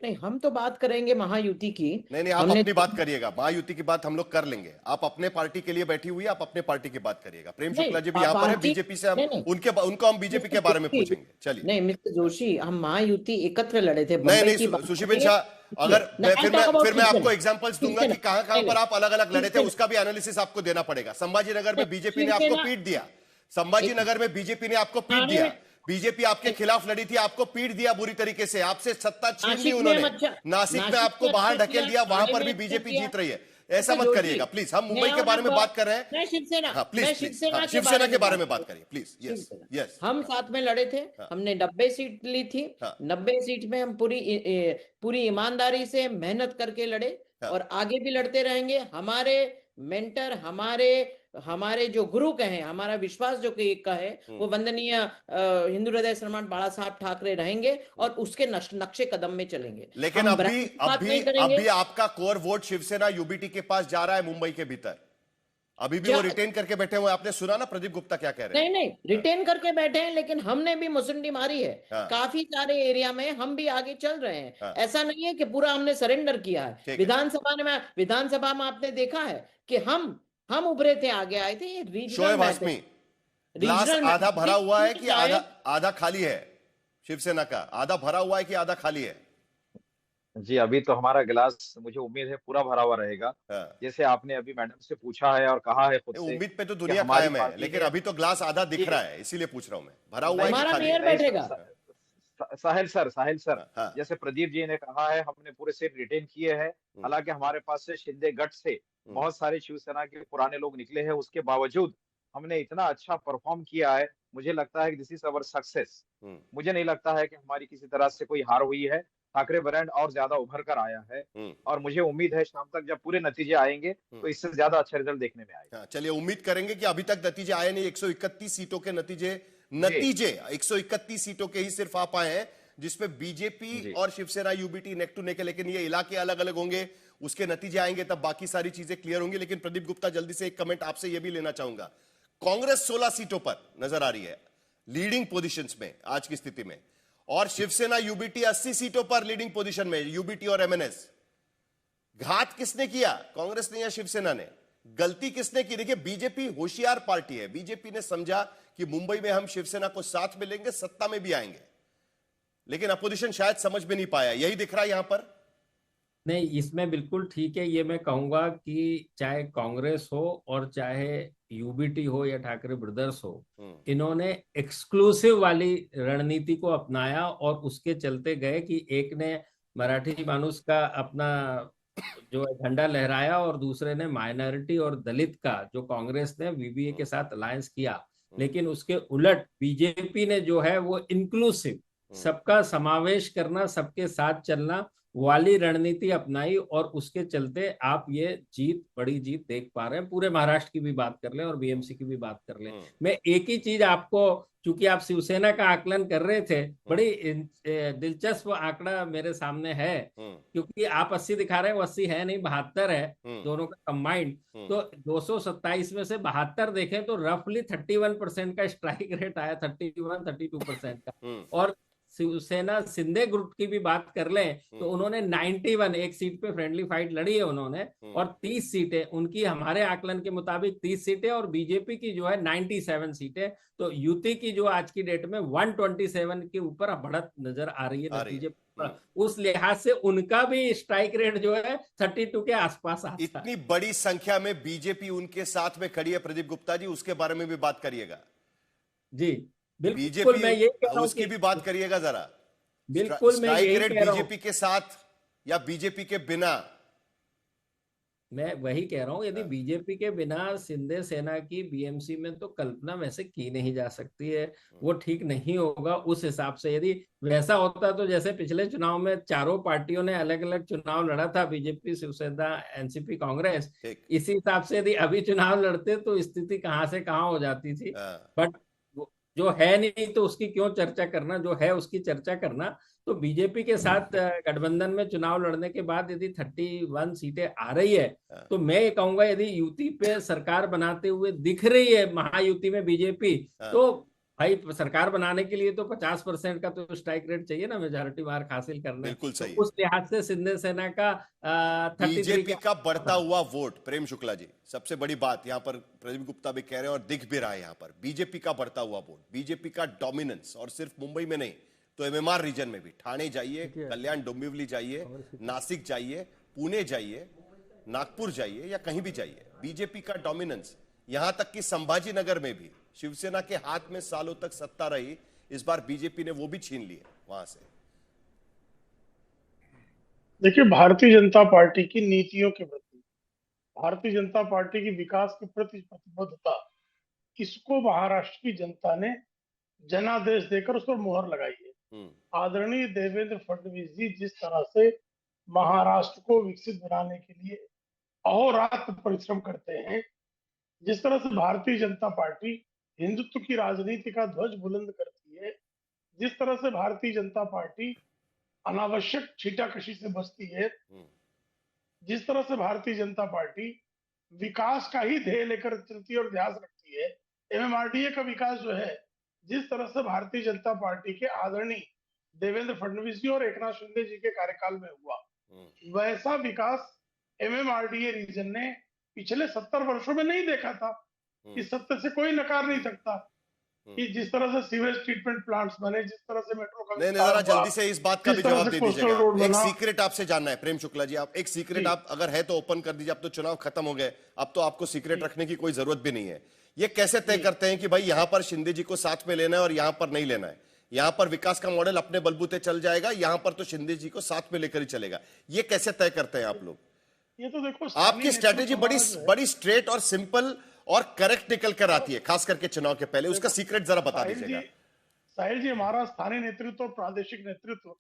नहीं, हम तो बात करेंगे महायुति की। नहीं, आप अपनी बात करिएगा, महायुति की बात हम लोग कर लेंगे। आप अपने पार्टी के लिए बैठी हुई है, आप अपने पार्टी की बात करिएगा। प्रेम शुक्ला जी भी यहाँ पर है बीजेपी से, उनको हम बीजेपी के बारे में पूछेंगे। चलिए। नहीं मिस्टर जोशी, हम महायुति एकत्र लड़े थे। नहीं, सुशीबेन शाह, अगर फिर मैं आपको एग्जांपल्स दूंगा कि कहां पर आप अलग अलग लड़े थे, उसका भी एनालिसिस आपको देना पड़ेगा। संभाजीनगर में बीजेपी ने आपको पीट दिया, संभाजीनगर में बीजेपी ने आपको पीट दिया, बीजेपी आपके खिलाफ लड़ी थी, आपको पीट दिया बुरी तरीके से, आपसे सत्ता छीन ली उन्होंने। नासिक में आपको बाहर ढकेल दिया, वहां पर भी बीजेपी जीत रही है। ऐसा मत करिएगा प्लीज, हम मुंबई के बारे में बात कर रहे हैं। मैं शिवसेना, हाँ, प्लीज, मैं प्लीज, शिवसेना हाँ, के शिवसेना के बारे में बात बात करिए प्लीज। यस, यस, हम साथ में लड़े थे, हमने 90 सीट ली थी। हाँ। 90 सीट में हम पूरी ईमानदारी से मेहनत करके लड़े हाँ। और आगे भी लड़ते रहेंगे। हमारे मेंटर, हमारे जो गुरु कहे, हमारा विश्वास जो कि का है, वो वंदनीय हिंदू हृदय सम्राट बाला साहब ठाकरे रहेंगे और उसके नक्शे कदम में चलेंगे। लेकिन हम अभी ब्रांड की बात अभी नहीं करेंगे। अभी आपका कोर वोट शिवसेना यूबीटी के पास जा रहा है मुंबई के भीतर, अभी भी वो रिटेन करके बैठे हुए। आपने सुना ना प्रदीप गुप्ता क्या कह रहे हैं? नहीं, रिटेन करके बैठे हैं, लेकिन हमने भी मुसंडी मारी है। हाँ। काफी सारे एरिया में हम भी आगे चल रहे हैं। हाँ। ऐसा नहीं है कि पूरा हमने सरेंडर किया है। विधानसभा में आपने देखा है कि हम उभरे थे, आगे आए थे। ये रीजनल शोएब हाशमी, ग्लास आधा भरा हुआ है कि आधा खाली है? शिवसेना का आधा भरा हुआ है कि आधा खाली है? जी, अभी तो हमारा गिलास मुझे उम्मीद है पूरा भरा हुआ रहेगा। हाँ। जैसे आपने अभी मैडम से पूछा है और कहा है खुद से, उम्मीद पे तो दुनिया कायम है, लेकिन अभी तो ग्लास आधा दिख रहा है, इसीलिए पूछ रहा हूं मैं, भरा हुआ है कि खाली है? बैठेगा। साहिल सर, हाँ। जैसे प्रदीप जी ने कहा है, हमने पूरे सीट रिटेन किए हैं। हालांकि हमारे पास से शिंदे गढ़ से बहुत सारे शिवसेना के पुराने लोग निकले हैं, उसके बावजूद हमने इतना अच्छा परफॉर्म किया है। मुझे लगता है कि दिस इज अवर सक्सेस। मुझे नहीं लगता है कि हमारी किसी तरह से कोई हार हुई है। ठाकरे ब्रांड और ज्यादा उभर कर आया है और मुझे उम्मीद है शाम तक जब पूरे नतीजे आएंगे तो इससे ज्यादा अच्छा रिजल्ट देखने में आएगा। चलिए उम्मीद करेंगे कि अभी तक नतीजे आए नहीं। 131 सीटों के नतीजे 131 सीटों के ही सिर्फ आ पाए हैं, जिसमें बीजेपी और Shiv Sena UBT neck to neck है। लेकिन ये इलाके अलग अलग होंगे, उसके नतीजे आएंगे तब बाकी सारी चीजें क्लियर होंगी। लेकिन प्रदीप गुप्ता, जल्दी से एक कमेंट आपसे यह भी लेना चाहूंगा। कांग्रेस 16 सीटों पर नजर आ रही है लीडिंग पोजीशंस में आज की स्थिति में, और शिवसेना यूबीटी 80 सीटों पर लीडिंग पोजीशन में, यूबीटी और एमएनएस। घात किसने किया, कांग्रेस ने या शिवसेना ने? गलती किसने की? देखिए, बीजेपी होशियार पार्टी है। बीजेपी ने समझा कि मुंबई में हम शिवसेना को साथ में लेंगे, सत्ता में भी आएंगे, लेकिन अपोजिशन शायद समझ में नहीं पाया। यही दिख रहा है यहां पर। नहीं, इसमें बिल्कुल ठीक है। ये मैं कहूंगा कि चाहे कांग्रेस हो और चाहे यूबीटी हो या ठाकरे ब्रदर्स हो, इन्होंने एक्सक्लूसिव वाली रणनीति को अपनाया और उसके चलते गए कि एक ने मराठी मानुस का अपना जो झंडा लहराया और दूसरे ने माइनॉरिटी और दलित का, जो कांग्रेस ने वीवीए के साथ अलायंस किया। लेकिन उसके उलट बीजेपी ने जो है वो इंक्लूसिव, सबका समावेश करना, सबके साथ चलना वाली रणनीति अपनाई और उसके चलते आप ये बड़ी जीत देख पा रहे हैं। पूरे महाराष्ट्र की भी बात कर लें और बीएमसी की भी बात कर लें। मैं एक ही चीज आपको, चूंकि आप शिवसेना का आकलन कर रहे थे, बड़ी दिलचस्प आंकड़ा मेरे सामने है, क्योंकि आप 80 दिखा रहे हैं, वो 80 है नहीं, 72 है दोनों का कंबाइंड। तो 227 में से 72 देखें तो रफली 31% का स्ट्राइक रेट आया, 32% का। और शिवसेना शिंदे ग्रुप की भी बात कर लें तो उन्होंने 91, एक सीट पे फ्रेंडली फाइट लड़ी है उन्होंने, और 30 सीटें उनकी, हमारे आकलन के मुताबिक 30 सीटें, और बीजेपी की जो है 97 सीटें। तो यूती की जो आज की डेट में 127 के ऊपर बढ़त नजर आ रही है नतीजे पर। उस लिहाज से उनका भी स्ट्राइक रेट जो है 32 के आसपास आता है। इतनी बड़ी संख्या में बीजेपी उनके साथ में खड़ी है प्रदीप गुप्ता जी, उसके बारे में भी बात करिएगा। जी बीजेपी, मैं ये कह रहा हूं उसकी भी बात करिएगा जरा। बिल्कुल, मैं यही कह रहा हूं, बीजेपी के साथ या बीजेपी के बिना? मैं वही कह रहा हूं, यदि बीजेपी के बिना शिंदे सेना की बीएमसी में तो कल्पना वैसे की नहीं जा सकती है, वो ठीक नहीं होगा। उस हिसाब से यदि वैसा होता तो जैसे पिछले चुनाव में चारों पार्टियों ने अलग अलग चुनाव लड़ा था, बीजेपी, शिवसेना, एनसीपी, कांग्रेस, इसी हिसाब से यदि अभी चुनाव लड़ते तो स्थिति कहां से कहां हो जाती थी। बट जो है नहीं तो उसकी क्यों चर्चा करना, जो है उसकी चर्चा करना। तो बीजेपी के साथ गठबंधन में चुनाव लड़ने के बाद यदि 31 सीटें आ रही है, तो मैं ये कहूंगा यदि युति पे सरकार बनाते हुए दिख रही है महायुति में बीजेपी, तो भाई सरकार बनाने के लिए तो 50% का तो स्ट्राइक रेट चाहिए ना, मेजॉरिटी मार्क हासिल करना। बिल्कुल सही। तो उस लिहाज से शिंदे सेना का बीजेपी का बढ़ता हुआ वोट, प्रेम शुक्ला जी, सबसे बड़ी बात यहां पर प्रदीप गुप्ता भी कह रहे हैं और दिख भी रहा है यहां पर, बीजेपी का बढ़ता हुआ वोट, बीजेपी का डोमिनेंस। और सिर्फ मुंबई में नहीं तो एमएमआर रीजन में भी, ठाणे जाइए, कल्याण डोंबिवली जाइए, नासिक जाइए, पुणे जाइए, नागपुर जाइए या कहीं भी जाइए, बीजेपी का डोमिनेंस। यहां तक कि संभाजी नगर में भी शिवसेना के हाथ में सालों तक सत्ता रही, इस बार बीजेपी ने वो भी छीन ली वहां से। देखिए, भारतीय जनता पार्टी की नीतियों के प्रति भारतीय जनता पार्टी की विकास के प्रति प्रतिबद्धता, इसको महाराष्ट्र की जनता ने जनादेश देकर उस पर मुहर लगाई है। आदरणीय देवेंद्र फडणवीस जी जिस तरह से महाराष्ट्र को विकसित बनाने के लिए अहोरात्र परिश्रम करते हैं, जिस तरह से भारतीय जनता पार्टी हिंदुत्व की राजनीति का ध्वज बुलंद करती है, जिस तरह से भारतीय जनता पार्टी अनावश्यक छीटाकशी से बचती है, जिस तरह से भारतीय जनता पार्टी विकास का ही ध्येय लेकर चलती है और ध्यान रखती है, एमएमआरडीए का विकास जो है, जिस तरह से भारतीय जनता पार्टी के आदरणीय देवेंद्र फडणवीस जी और एकनाथ शिंदे जी के कार्यकाल में हुआ, वैसा विकास एमएमआरडीए रीजन ने पिछले 70 वर्षों में नहीं देखा था। इस सत्य से कोई नकार नहीं सकता कि जिस तरह से सीवेज ट्रीटमेंट प्लांट्स बने, जिस तरह से मेट्रो का नहीं, जरा जल्दी से इस बात का भी जवाब दे दीजिएगा। एक सीक्रेट आपसे जानना है प्रेम शुक्ला जी, आप एक सीक्रेट आप अगर है तो ओपन कर दीजिए। अब तो चुनाव खत्म हो गए, अब तो आपको सीक्रेट रखने की कोई जरूरत भी नहीं है। ये कैसे तय करते हैं कि भाई यहां पर शिंदे जी को साथ में लेना है और यहां पर नहीं लेना है? यहां पर विकास का मॉडल अपने बलबूते चल जाएगा, यहां पर तो शिंदे जी को साथ में लेकर ही चलेगा। ये कैसे तय करते हैं आप लोग? ये तो देखो, आपकी स्ट्रेटेजी बड़ी स्ट्रेट और सिंपल और करेक्ट निकल कर आती है, खास करके चुनाव के पहले। उसका सीक्रेट जरा बता दीजिएगा। साहिल जी, हमारा स्थानीय नेतृत्व और प्रादेशिक नेतृत्व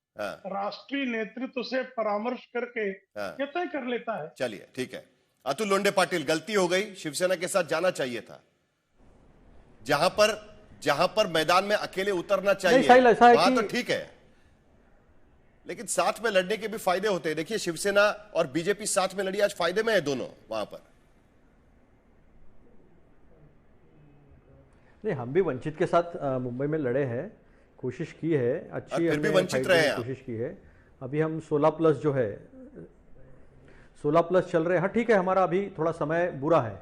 राष्ट्रीय नेतृत्व से परामर्श करके ये तय कर लेता है। चलिए ठीक है। अतुल लोंढे पाटिल, गलती हो गई, शिवसेना के साथ जाना चाहिए था। जहां पर मैदान में अकेले उतरना चाहिए वहां तो ठीक है, लेकिन साथ में लड़ने के भी फायदे होते हैं। देखिए शिवसेना और बीजेपी साथ में लड़ी, आज फायदे में है दोनों वहां पर। नहीं, हम भी वंचित के साथ मुंबई में लड़े हैं, कोशिश की है, अच्छी फिर भी वंचित रहे हैं, कोशिश की है। अभी हम 16+ जो है 16+ चल रहे हैं। हाँ ठीक है, हमारा अभी थोड़ा समय बुरा है,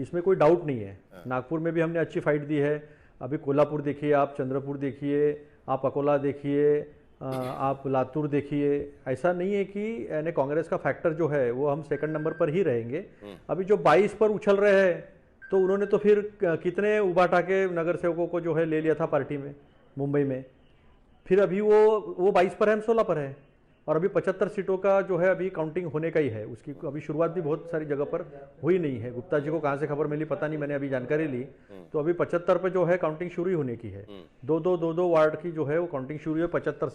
इसमें कोई डाउट नहीं है। नागपुर में भी हमने अच्छी फाइट दी है। अभी कोल्हापुर देखिए, आप चंद्रपुर देखिए, आप अकोला देखिए, आप लातूर देखिए। ऐसा नहीं है कि यानी कांग्रेस का फैक्टर जो है वो हम सेकंड नंबर पर ही रहेंगे। अभी जो 22 पर उछल रहे हैं, तो उन्होंने तो फिर कितने उबाटा के नगर सेवकों को जो है ले लिया था पार्टी में मुंबई में। फिर अभी वो 22 पर है, हम 16 पर है। और अभी 75 सीटों का जो है अभी काउंटिंग होने का ही है। उसकी अभी शुरुआत भी बहुत सारी जगह पर हुई नहीं है। गुप्ता जी को कहाँ से खबर मिली पता नहीं, मैंने अभी जानकारी ली, तो अभी 75 पे जो है काउंटिंग शुरू ही होने की है। दो वार्ड की जो है वो काउंटिंग शुरू है। 50,000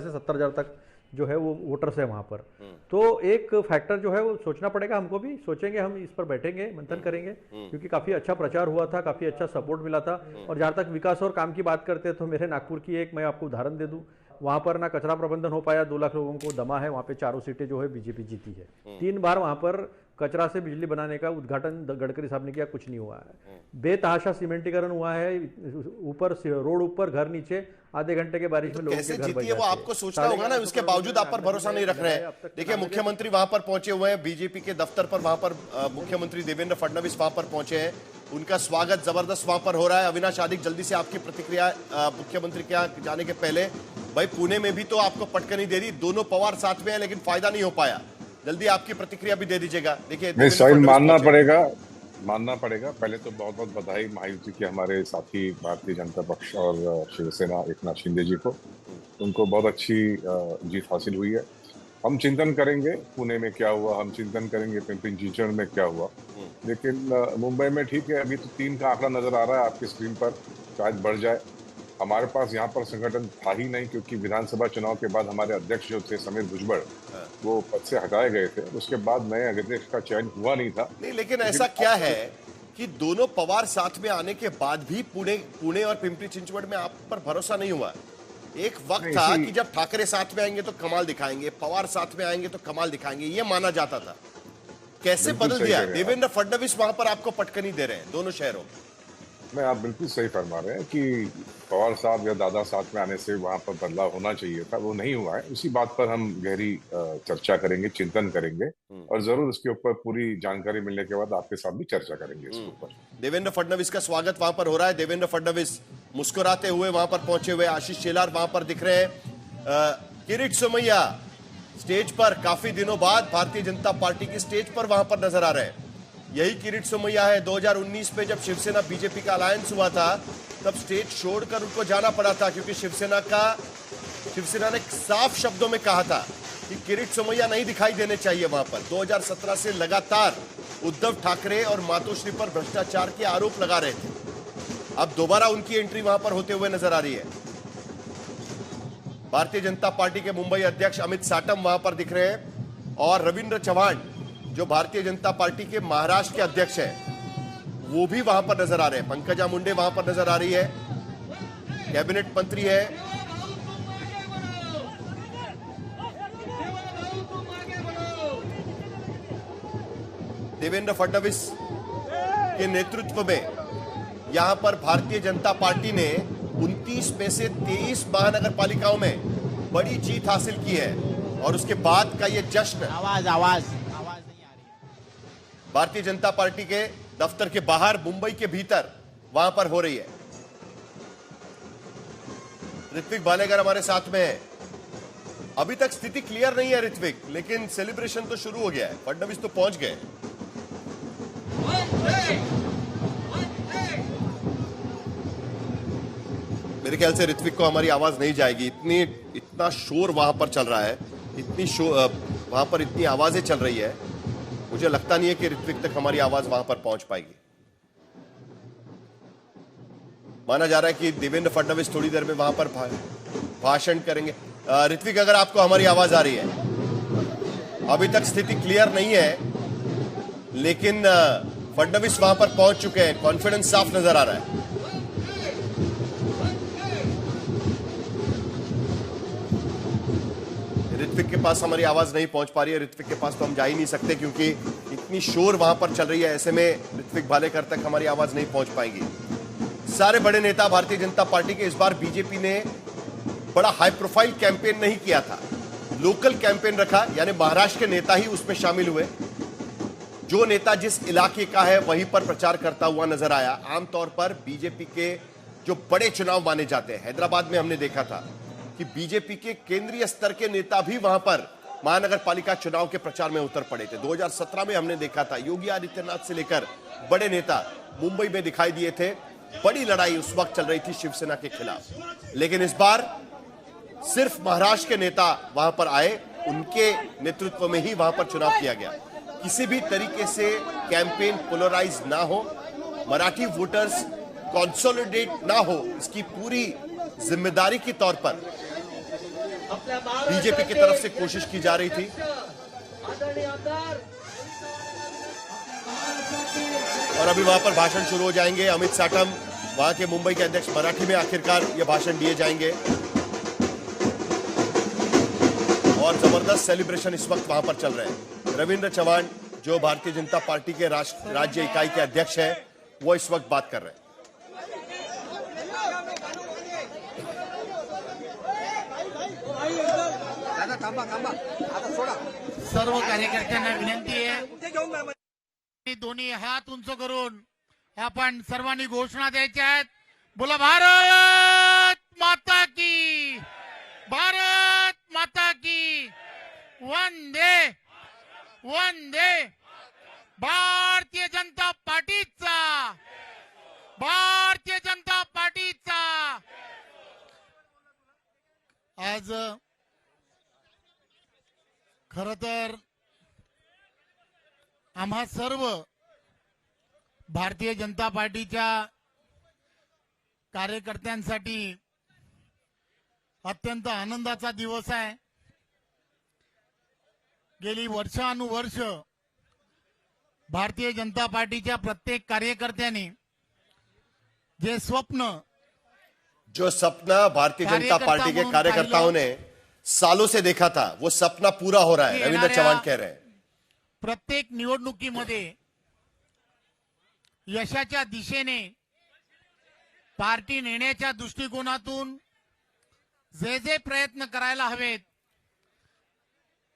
से 70,000 तक जो है वो वोटर्स है वहाँ पर। तो एक फैक्टर जो है वो सोचना पड़ेगा, हमको भी सोचेंगे, हम इस पर बैठेंगे, मंथन करेंगे, क्योंकि काफ़ी अच्छा प्रचार हुआ था, काफ़ी अच्छा सपोर्ट मिला था। और जहाँ तक विकास और काम की बात करते हैं तो मेरे नागपुर की एक मैं आपको उदाहरण दे दूँ, वहाँ पर ना कचरा प्रबंधन हो पाया, 2 लाख लोगों को दमा है, वहाँ पे 4 सीटें जो है बीजेपी जीती है। 3 बार वहाँ पर कचरा से बिजली बनाने का उद्घाटन गडकरी साहब ने किया, कुछ नहीं हुआ है। बेतहाशा सीमेंटीकरण हुआ है, ऊपर रोड ऊपर घर नीचे, आधे घंटे के बारिश में लोगों के घर बच जाते हैं। वो आपको सोचना होगा ना, उसके बावजूद आप पर भरोसा नहीं रख रहे हैं। देखिए मुख्यमंत्री वहां पर पहुंचे हुए हैं, बीजेपी के दफ्तर पर वहां पर मुख्यमंत्री देवेंद्र फडणवीस वहां पर पहुंचे हैं, उनका स्वागत जबरदस्त वहां पर हो रहा है। अविनाश आदिक, जल्दी से आपकी प्रतिक्रिया मुख्यमंत्री के यहाँ जाने के पहले। भाई पुणे में भी तो आपको पटकनी दे दी, दोनों पवार साथ में है लेकिन फायदा नहीं हो पाया। जल्दी आपकी प्रतिक्रिया भी दे दीजिएगा। देखिए मानना पड़ेगा पहले तो बहुत बहुत बधाई महायुति के हमारे साथी भारतीय जनता पक्ष और शिवसेना एकनाथ शिंदे जी को, उनको बहुत अच्छी जीत हासिल हुई है। हम चिंतन करेंगे पुणे में क्या हुआ, हम चिंतन करेंगे पिंपरी चिंचवड़ में क्या हुआ, लेकिन मुंबई में ठीक है। अभी तो 3 का आंकड़ा नजर आ रहा है आपकी स्क्रीन पर, शायद बढ़ जाए। हमारे पास यहाँ पर संगठन था ही नहीं, क्योंकि विधानसभा चुनाव के बाद हमारे अध्यक्ष जो थे समीर भुजबल, वो पद से हटाए गए थे। उसके बाद नए अध्यक्ष का चयन हुआ नहीं था। नहीं, लेकिन ऐसा क्या है कि दोनों पवार साथ में आने के बाद भी पुणे और पिंपरी चिंचवड़ में आप पर भरोसा नहीं हुआ? एक वक्त था कि जब ठाकरे साथ में आएंगे तो कमाल दिखाएंगे, पवार साथ में आएंगे तो कमाल दिखाएंगे, ये माना जाता था। कैसे बदल दिया? देवेंद्र फडणवीस वहां पर आपको पटकनी दे रहे हैं दोनों शहरों में। मैं आप बिल्कुल सही फरमा रहे हैं कि पवार साहब या दादा साथ में आने से वहां पर बदलाव होना चाहिए था, वो नहीं हुआ है। उसी बात पर हम गहरी चर्चा करेंगे, चिंतन करेंगे, और जरूर उसके ऊपर पूरी जानकारी मिलने के बाद आपके साथ भी चर्चा करेंगे इसके ऊपर। देवेंद्र फडणवीस का स्वागत वहां पर हो रहा है। देवेंद्र फडणवीस मुस्कुराते हुए वहां पर पहुंचे हुए, आशीष शेलार वहां पर दिख रहे हैं। किरीट सोमैया स्टेज पर काफी दिनों बाद भारतीय जनता पार्टी की स्टेज पर वहां पर नजर आ रहे हैं। यही किरीट सोमैया है 2019 में जब शिवसेना बीजेपी का अलायंस हुआ था, तब स्टेज छोड़कर उनको जाना पड़ा था, क्योंकि शिवसेना ने साफ शब्दों में कहा था कि किरीट सोमैया नहीं दिखाई देने चाहिए वहां पर। 2017 से लगातार उद्धव ठाकरे और मातोश्री पर भ्रष्टाचार के आरोप लगा रहे थे। अब दोबारा उनकी एंट्री वहां पर होते हुए नजर आ रही है। भारतीय जनता पार्टी के मुंबई अध्यक्ष अमित साटम वहां पर दिख रहे हैं और रविंद्र चव्हाण जो भारतीय जनता पार्टी के महाराष्ट्र के अध्यक्ष हैं वो भी वहां पर नजर आ रहे हैं। पंकजा मुंडे वहां पर नजर आ रही है, कैबिनेट मंत्री है। देवेंद्र फडणवीस के नेतृत्व में यहां पर भारतीय जनता पार्टी ने 29 में से 23 महानगर पालिकाओं में बड़ी जीत हासिल की है और उसके बाद का यह जश्न आवाज नहीं आ रही। भारतीय जनता पार्टी के दफ्तर के बाहर, मुंबई के भीतर वहां पर हो रही है। ऋत्विक भालेकर हमारे साथ में है। अभी तक स्थिति क्लियर नहीं है ऋत्विक, लेकिन सेलिब्रेशन तो शुरू हो गया है। फडणवीस तो पहुंच गए। मेरे ख्याल से ऋत्विक को हमारी आवाज नहीं जाएगी। इतना शोर वहां पर चल रहा है, वहां पर इतनी आवाजें चल रही है, मुझे लगता नहीं है कि ऋत्विक तक हमारी आवाज वहां पर पहुंच पाएगी। माना जा रहा है कि देवेंद्र फडणवीस थोड़ी देर में वहां पर भाषण करेंगे। ऋत्विक, अगर आपको हमारी आवाज आ रही है, अभी तक स्थिति क्लियर नहीं है, लेकिन फडणवीस वहां पर पहुंच चुके हैं। कॉन्फिडेंस साफ नजर आ रहा है। ऋत्विक के पास हमारी आवाज नहीं पहुंच पा रही है। ऋत्विक के पास तो हम जा ही नहीं सकते क्योंकि इतनी शोर वहां पर चल रही है। ऐसे में ऋत्विक भालेकर तक हमारी आवाज नहीं पहुंच पाएगी। सारे बड़े नेता भारतीय जनता पार्टी के, इस बार बीजेपी ने बड़ा हाई प्रोफाइल कैंपेन नहीं किया था, लोकल कैंपेन रखा, यानी महाराष्ट्र के नेता ही उसमें शामिल हुए। जो नेता जिस इलाके का है वहीं पर प्रचार करता हुआ नजर आया। आमतौर पर बीजेपी के जो बड़े चुनाव माने जाते हैं, हैदराबाद में हमने देखा था कि बीजेपी के केंद्रीय स्तर के नेता भी वहां पर महानगर पालिका चुनाव के प्रचार में उतर पड़े थे। 2017 में हमने देखा था, योगी आदित्यनाथ से लेकर बड़े नेता मुंबई में दिखाई दिए थे। बड़ी लड़ाई उस वक्त चल रही थी शिवसेना के खिलाफ। लेकिन इस बार सिर्फ महाराष्ट्र के नेता वहां पर आए, उनके नेतृत्व में ही वहां पर चुनाव किया गया। किसी भी तरीके से कैंपेन पोलराइज ना हो, मराठी वोटर्स कंसोलिडेट ना हो, इसकी पूरी जिम्मेदारी के तौर पर बीजेपी की तरफ से कोशिश की जा रही थी। और अभी वहां पर भाषण शुरू हो जाएंगे। अमित साटम, वहां के मुंबई के अध्यक्ष, मराठी में आखिरकार ये भाषण दिए जाएंगे और जबरदस्त सेलिब्रेशन इस वक्त वहां पर चल रहे हैं। रविंद्र चव्हाण जो भारतीय जनता पार्टी के राज्य इकाई के अध्यक्ष हैं, वो इस वक्त बात कर रहे हैं। सर्व कार्यकर्त्यांना विनंती आहे, दोन्ही हात उंच करून आपण सर्वांनी घोषणा द्यायच्या आहेत। बोला भारत माता की, भारत माता की, वंदे वंदे। भारतीय जनता पार्टीचा, भारतीय जनता पार्टीचा आज खरं तर आम्हा सर्व भारतीय जनता पार्टीच्या कार्यकर्त्यांसाठी अत्यंत आनंदाचा दिवस आहे। गेली वर्षानुवर्ष भारतीय जनता पार्टीच्या प्रत्येक कार्यकर्त्यांनी जे स्वप्न, जो सपना भारतीय जनता पार्टी के कार्यकर्ताओं ने सालों से देखा था, वो सपना पूरा हो रहा है। रविंद्र चव्हाण कह रहे हैं, प्रत्येक निवडणुकीमध्ये यशाच्या दिशेने पार्टी नेण्याच्या दृष्टिकोनातून जे जे प्रयत्न करायला हवेत,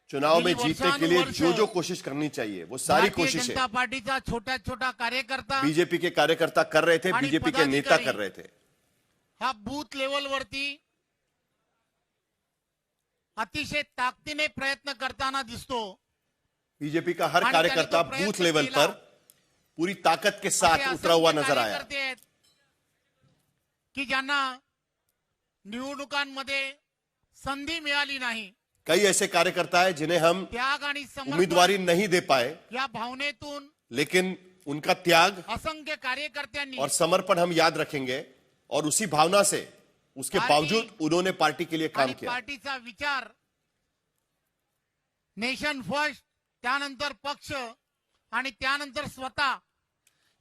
चुनाव में जीतने के लिए जो जो कोशिश करनी चाहिए वो सारी कोशिशें जनता पार्टीचा छोटा छोटा कार्यकर्ता, बीजेपी के कार्यकर्ता कर रहे थे, बीजेपी के नेता कर रहे थे। हा बूथ लेवलवरती अतिशय ताकदीने प्रयत्न करताना दिसतो। बीजेपी का हर कार्यकर्ता बूथ लेवल पर पूरी ताकत के साथ उतरा हुआ नजर आया। की ज्यांना निवडणुकांमध्ये संधी मिळाली नाही, कई ऐसे कार्यकर्ता है जिन्हें हम त्याग आणि समर्पण उम्मीदवारी नहीं दे पाए, या भावनेतून लेकिन उनका त्याग असंख्य कार्यकर्त्यांनी और समर्पण हम याद रखेंगे और उसी भावना से उसके बावजूद उन्होंने पार्टी के लिए काम आणि किया। पार्टीचा विचार नेशन फर्स्ट, त्यानंतर पक्ष आणि त्यानंतर स्वतः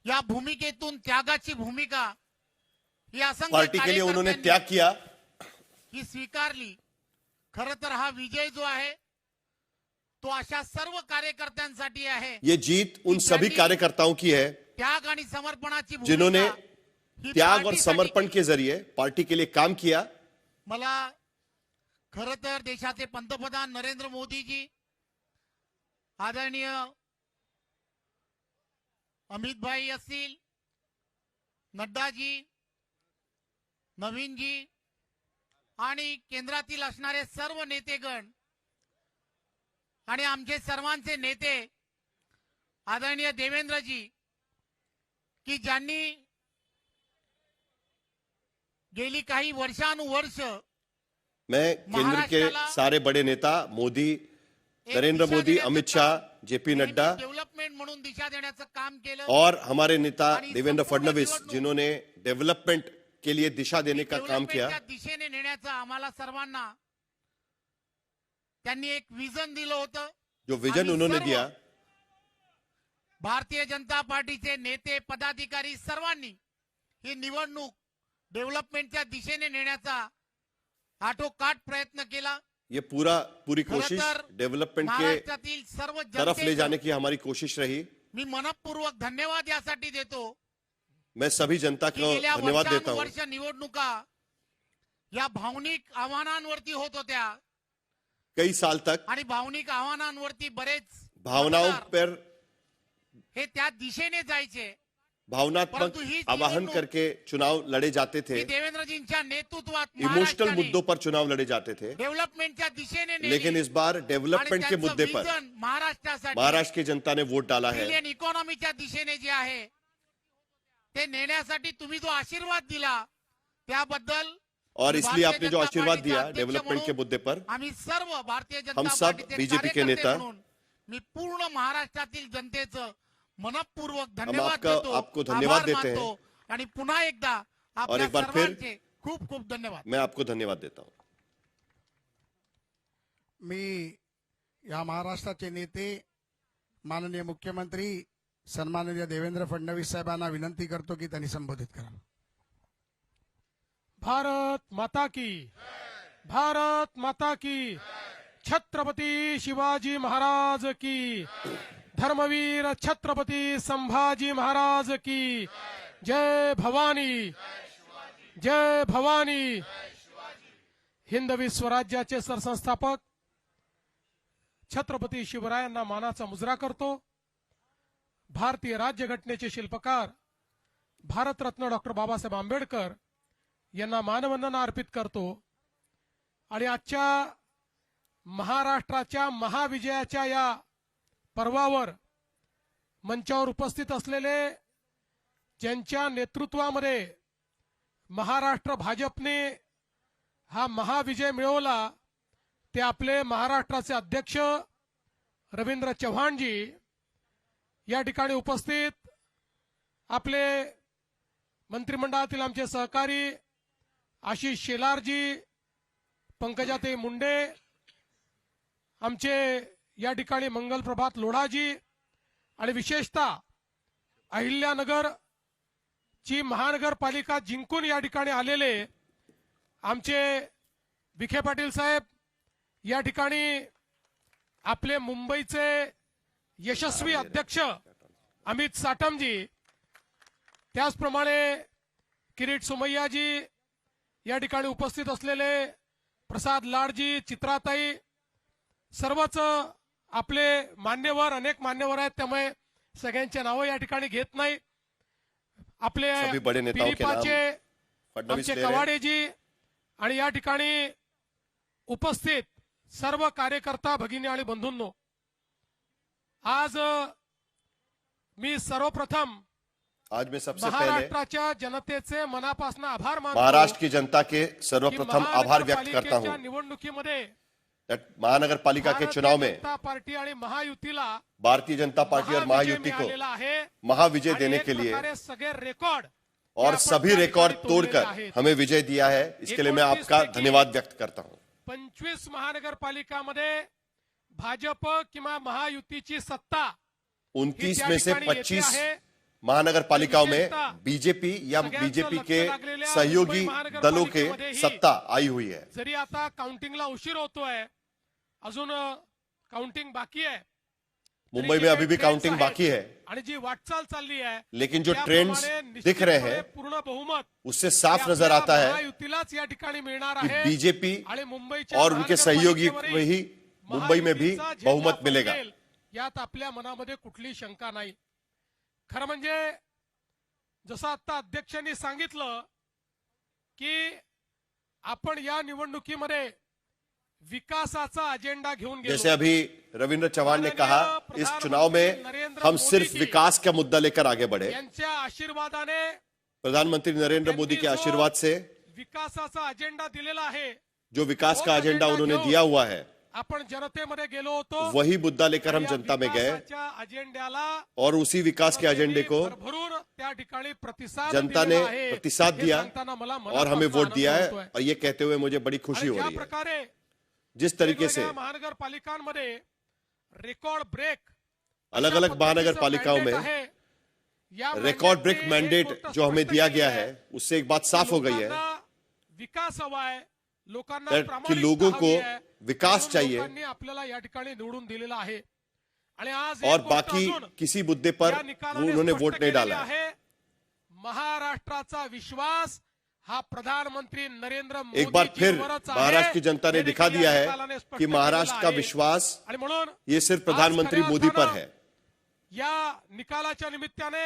या भूमिकेतून त्यागाची भूमिका ही असंख्य पार्टी के लिए उन्होंने त्याग किया। ही स्वीकारली। खरं तर हा विजय जो आहे तो अशा सर्व कार्यकर्त्यांसाठी आहे। ये जीत उन सभी कार्यकर्ताओं की है त्याग आणि समर्पणाची जिन्होंने ही त्याग और पार्टीसाठी समर्पण के जरिए पार्टी के लिए काम किया। मला खरं तर देशाचे पंतप्रधान नरेंद्र मोदीजी, आदरणीय अमित भाई असतील, नड्डाजी, नवीनजी आणि केंद्रातील असणारे सर्व नेतेगण आणि आमचे सर्वांचे नेते आदरणीय देवेंद्रजी, की ज्यांनी गेली काही वर्षानुवर्ष मैं केंद्र के सारे बड़े नेता मोदी, नरेंद्र मोदी, अमित शाह, जेपी नड्डा डेव्हलपमेंट म्हणून दिशा देण्याचं काम केलं और हमारे नेता देवेंद्र फडणवीस जिन्होंने डेवलपमेंट के लिए दिशा देने का काम किया। दिशेने नेण्याचं आम्हाला सर्वांना त्यांनी एक विजन दिलं होतं। जो विजन उन्होंने दिया, भारतीय जनता पार्टीचे नेते, पदाधिकारी सर्वांनी ही निवडणूक डेव्हलपमेंटच्या दिशेने नेण्याचा आटोकाट प्रयत्न केला। ये पूरी कोशिश डेवलपमेंट के सर्व तरफ ले जाने की हमारी कोशिश रही। मी मनपूर्वक धन्यवाद यासाठी देतो। मैं सभी जनता को धन्यवाद देता हूं। वर्ष निवडणुका या भावनिक आव्हानांवरती होत होत्या कई साल तक आणि भावनिक आव्हानांवरती बरेच भावनाओं पर हे त्या दिशेने जायचे, भावनात्मक आवाहन करके चुनाव लड़े जाते थे। देवेंद्रजींच्या नेतृत्वात इमोशनल मुद्दों पर चुनाव लड़े जाते थे, डेव्हलपमेंटच्या दिशेने लेकिन इस बार डेवलपमेंट के मुद्दे पर महाराष्ट्र की जनता ने वोट डाला है। इंडियन इकॉनॉमीच्या दिशेने जे आहे ते नेण्यासाठी तुम्ही जो आशीर्वाद दिला त्याबद्दल और इसलिए आपने जो आशीर्वाद दिया डेवलपमेंट के मुद्दे पर, आम्ही सर्व भारतीय जनता हम सब बीजेपी के नेता मी पूर्ण महाराष्ट्रातील जनतेचं मनपूर्वक हम धन्यवाद देतो, आपको धन्यवाद देते हैं आणि पुन्हा एकदा और एक बार फिर खूप खूप धन्यवाद। मैं आपको धन्यवाद देता हूं। मी या महाराष्ट्राचे नेते माननीय मुख्यमंत्री सन्माननीय देवेंद्र फडणवीस साहेबांना विनंती करतो की त्यांनी संबोधित करावं। भारत माता की, भारत माता की, छत्रपती शिवाजी महाराज की, धर्मवीर छत्रपती संभाजी महाराज की, जय भवानी, जय भवानी। हिंदवी स्वराज्याचे सरसंस्थापक छत्रपती शिवरायांना मानाचा मुजरा करतो। भारतीय राज्यघटनेचे शिल्पकार भारतरत्न डॉक्टर बाबासाहेब आंबेडकर यांना मानवंदना अर्पित करतो आणि आजच्या महाराष्ट्राच्या महाविजयाच्या या पर्वावर मंचावर उपस्थित असलेले ज्यांच्या नेतृत्वामध्ये महाराष्ट्र भाजपने हा महाविजय मिळवला ते आपले महाराष्ट्राचे अध्यक्ष रवींद्र चव्हाणजी, या ठिकाणी उपस्थित आपले मंत्रिमंडळातील आमचे सहकारी आशिष शेलारजी, पंकजाताई मुंडे, आमचे या ठिकाणी मंगलप्रभात लोढाजी आणि विशेषतः अहिल्यानगर ची महानगरपालिका जिंकून या ठिकाणी आलेले आमचे विखे पाटील साहेब, या ठिकाणी आपले मुंबईचे यशस्वी अध्यक्ष अमित साटमजी, त्याचप्रमाणे किरीट सोमय्याजी, या ठिकाणी उपस्थित असलेले प्रसाद लाडजी, चित्राताई, सर्वच आपले मान्यवर, अनेक मान्यवर आहेत, त्यामुळे सगळ्यांचे नाव या ठिकाणी घेत नाही। आपले पिलिपाचे आमचे कवाडेजी आणि या ठिकाणी उपस्थित सर्व कार्यकर्ता भगिनी आणि बंधूंनो, आज मी सर्वप्रथम आज मैं सबसे पहले महाराष्ट्राच्या जनतेचे मनापासून आभार मानतो। महाराष्ट्र की जनता के सर्वप्रथम आभार व्यक्त करता हूं। निवडणुकीमध्ये महानगर पालिका के चुनाव में जनता पार्टी आणि महायुतीला भारतीय जनता पार्टी और महायुति को मिळालेला आहे महाविजय देने एक के लिए प्रकारे सगळे रेकॉर्ड और सभी रिकॉर्ड तोड़कर हमें विजय दिया है, इसके लिए मैं आपका धन्यवाद व्यक्त करता हूं। 25 महानगरपालिकामध्ये भाजप किंवा महायुतीची सत्ता 29 में से 25 महानगर पालिकाओं में बीजेपी या बीजेपी के सहयोगी दलों के सत्ता आई हुई है। जरी आता काउंटिंगला उशीर होतोय, अजून काउंटिंग बाकी है, मुंबई में अभी भी काउंटिंग बाकी है, आणि जी वाटचाल चालली है, लेकिन जो ट्रेंड्स दिख रहे हैं पूर्ण बहुमत उससे साफ नजर आता है महायुतीलाच या ठिकाणी मिळणार कि आहे बीजेपी आणि मुंबईच्या और उनके सहयोगी में ही मुंबई में भी बहुमत मिलेगा। यात आपल्या मनामध्ये कुठली शंका नाही। खरं म्हणजे जसं आता अध्यक्षांनी सांगितलं की आपण या निवडणुकीमध्ये विकासाचा अजेंडा घेऊन जैसे गेलो। अभी रविंद्र चौहान ने कहा, इस चुनाव में हम सिर्फ विकास का मुद्दा लेकर आगे बढ़े। यांच्या आशीर्वादाने प्रधानमंत्री नरेंद्र मोदी के आशीर्वाद से विकासाचा अजेंडा दिलेला आहे, जो विकास का एजेंडा उन्होंने दिया हुआ है आपण जनतेमध्ये गेलो होतो, वही मुद्दा लेकर हम जनता में गए विकासाच्या अजेंड्याला और उसी विकास के एजेंडे को भरभरून त्या ठिकाणी प्रतिसाद जनता ने दिलेला आहे। प्रतिसाद हे दिया सांगताना मला और हमें मनापासून वोट दिया है, आनंद होतोय। और ये कहते हुए मुझे बड़ी खुशी हो ज्या रही है। प्रकारे जिस तरीके से वेगवेगळ्या महानगरपालिकांमध्ये रेकॉर्ड ब्रेक अलग अलग महानगर पालिकाओं में रिकॉर्ड ब्रेक मैंडेट जो हमें दिया गया है, उससे एक बात साफ हो गई है विकास हवा है, लोकांना कि लोगों को विकास चाहिए लोकांनी आपल्याला या ठिकाणी निवडून दिलेला आहे। आणि आज और एक बाकी गोष्ट अजून किसी मुद्दे पर या निकालाने उन्होंने स्पष्ट वोट नहीं डाला केलेली है। आहे। महाराष्ट्राचा विश्वास हा प्रधानमंत्री नरेंद्र मोदी एक बार फिर जीवरच आहे। महाराष्ट्र की जनता ने हे दिखा देखील दिया या है निकालाने स्पष्ट कि महाराष्ट्र केलेलं का आहे। विश्वास आणि म्हणून ये सिर्फ प्रधानमंत्री आज मोदी खऱ्या पर है। या निकालाच्या निमित्ताने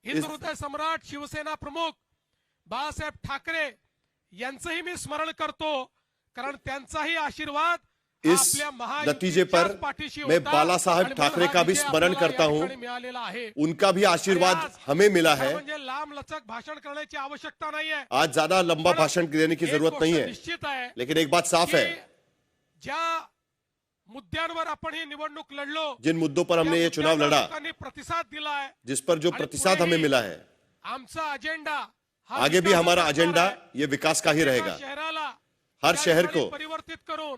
हिंदू हृदय सम्राट शिवसेना प्रमुख बाळासाहेब ठाकरे यांचंही मी स्मरण करतो, कारण त्यांचाही आशीर्वाद हा इस आपल्या नतीजे पर महायुतीच्याच पाठीशी मैं होता। बाला साहेब आणि ठाकरे म्हणून का हा भी विजय स्मरण आपल्याला करता या हूं, ठिकाणी मिळालेला आहे। उनका भी आशीर्वाद हमें मिला है। म्हणजे लांब लचक भाषण करण्याची आवश्यकता नाहीये। आज ज्यादा लंबा भाषण देने की एक जरूरत गोष्ट नहीं है, निश्चित आहे लेकिन एक बात साफ है, ज्या मुद्द्यांवर आपण ही निवडणूक लढलो, जिन मुद्दों पर हमने ये चुनाव लड़ा, लोकांनी प्रतिसाद दिलाय, जिस पर जो प्रतिसाद हमें मिला है, आमचा अजेंडा आगे भी हमारा एजेंडा ये विकास का ही रहेगा। शहराला हर शहर को परिवर्तित करून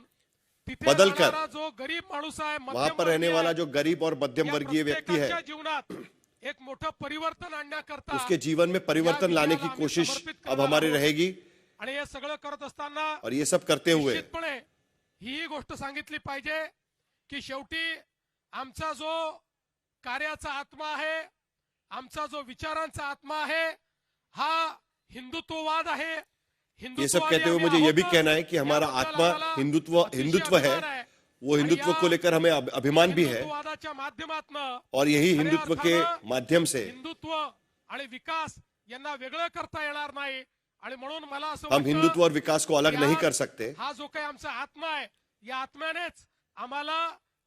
तिथे बदलकर राहणारा जो गरीब माणूस आहे, वहां पर रहने वाला जो गरीब और मध्यम वर्गीय व्यक्ती है, प्रत्येकाच्या जीवनात एक मोठं परिवर्तन आणण्याकरता उसके जीवन में परिवर्तन लाने की कोशिश अब हमारी रहेगी। आणि हे सगळं करत असताना और ये सब करते हुए निश्चितपणे ही गोष्ट सांगितली पाहिजे की शेवटी आमचा जो कार्याचा आत्मा आहे, आमचा जो विचारांचा आत्मा आहे, हा हिंदुत्ववाद आहे। ये सब कहते हुए मुझे यह भी कहना है कि हमारा आत्मा हिंदुत्व है, वो हिंदुत्व को लेकर हमें अभिमान भी है, हिंदुत्ववादाच्या माध्यमातून और यही हिंदुत्व के माध्यम से हिंदुत्व आणि विकास यांना वेगळं करता येणार नाही। आणि म्हणून मला असं हम हिंदुत्व और विकास को अलग नहीं कर सकते। हा जो काही आमचा आत्मा आहे, या आत्म्यानेच आम्हाला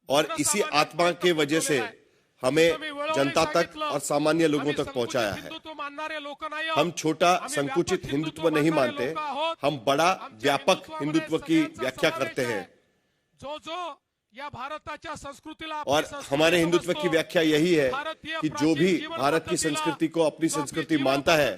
और इसी आत्मा के वजह से हमें जनता तक और सामान्य लोगों तक पहुंचाया है। हिंदुत्व मानणारे लोक नाही, हम छोटा संकुचित हिंदुत्व नहीं मानते, हम बड़ा व्यापक हिंदुत्व की व्याख्या करते हैं। जो जो या भारताच्या संस्कृतीला और हमारे हिंदुत्व की व्याख्या यही है कि जो भी भारत की संस्कृति को अपनी संस्कृति मानता है,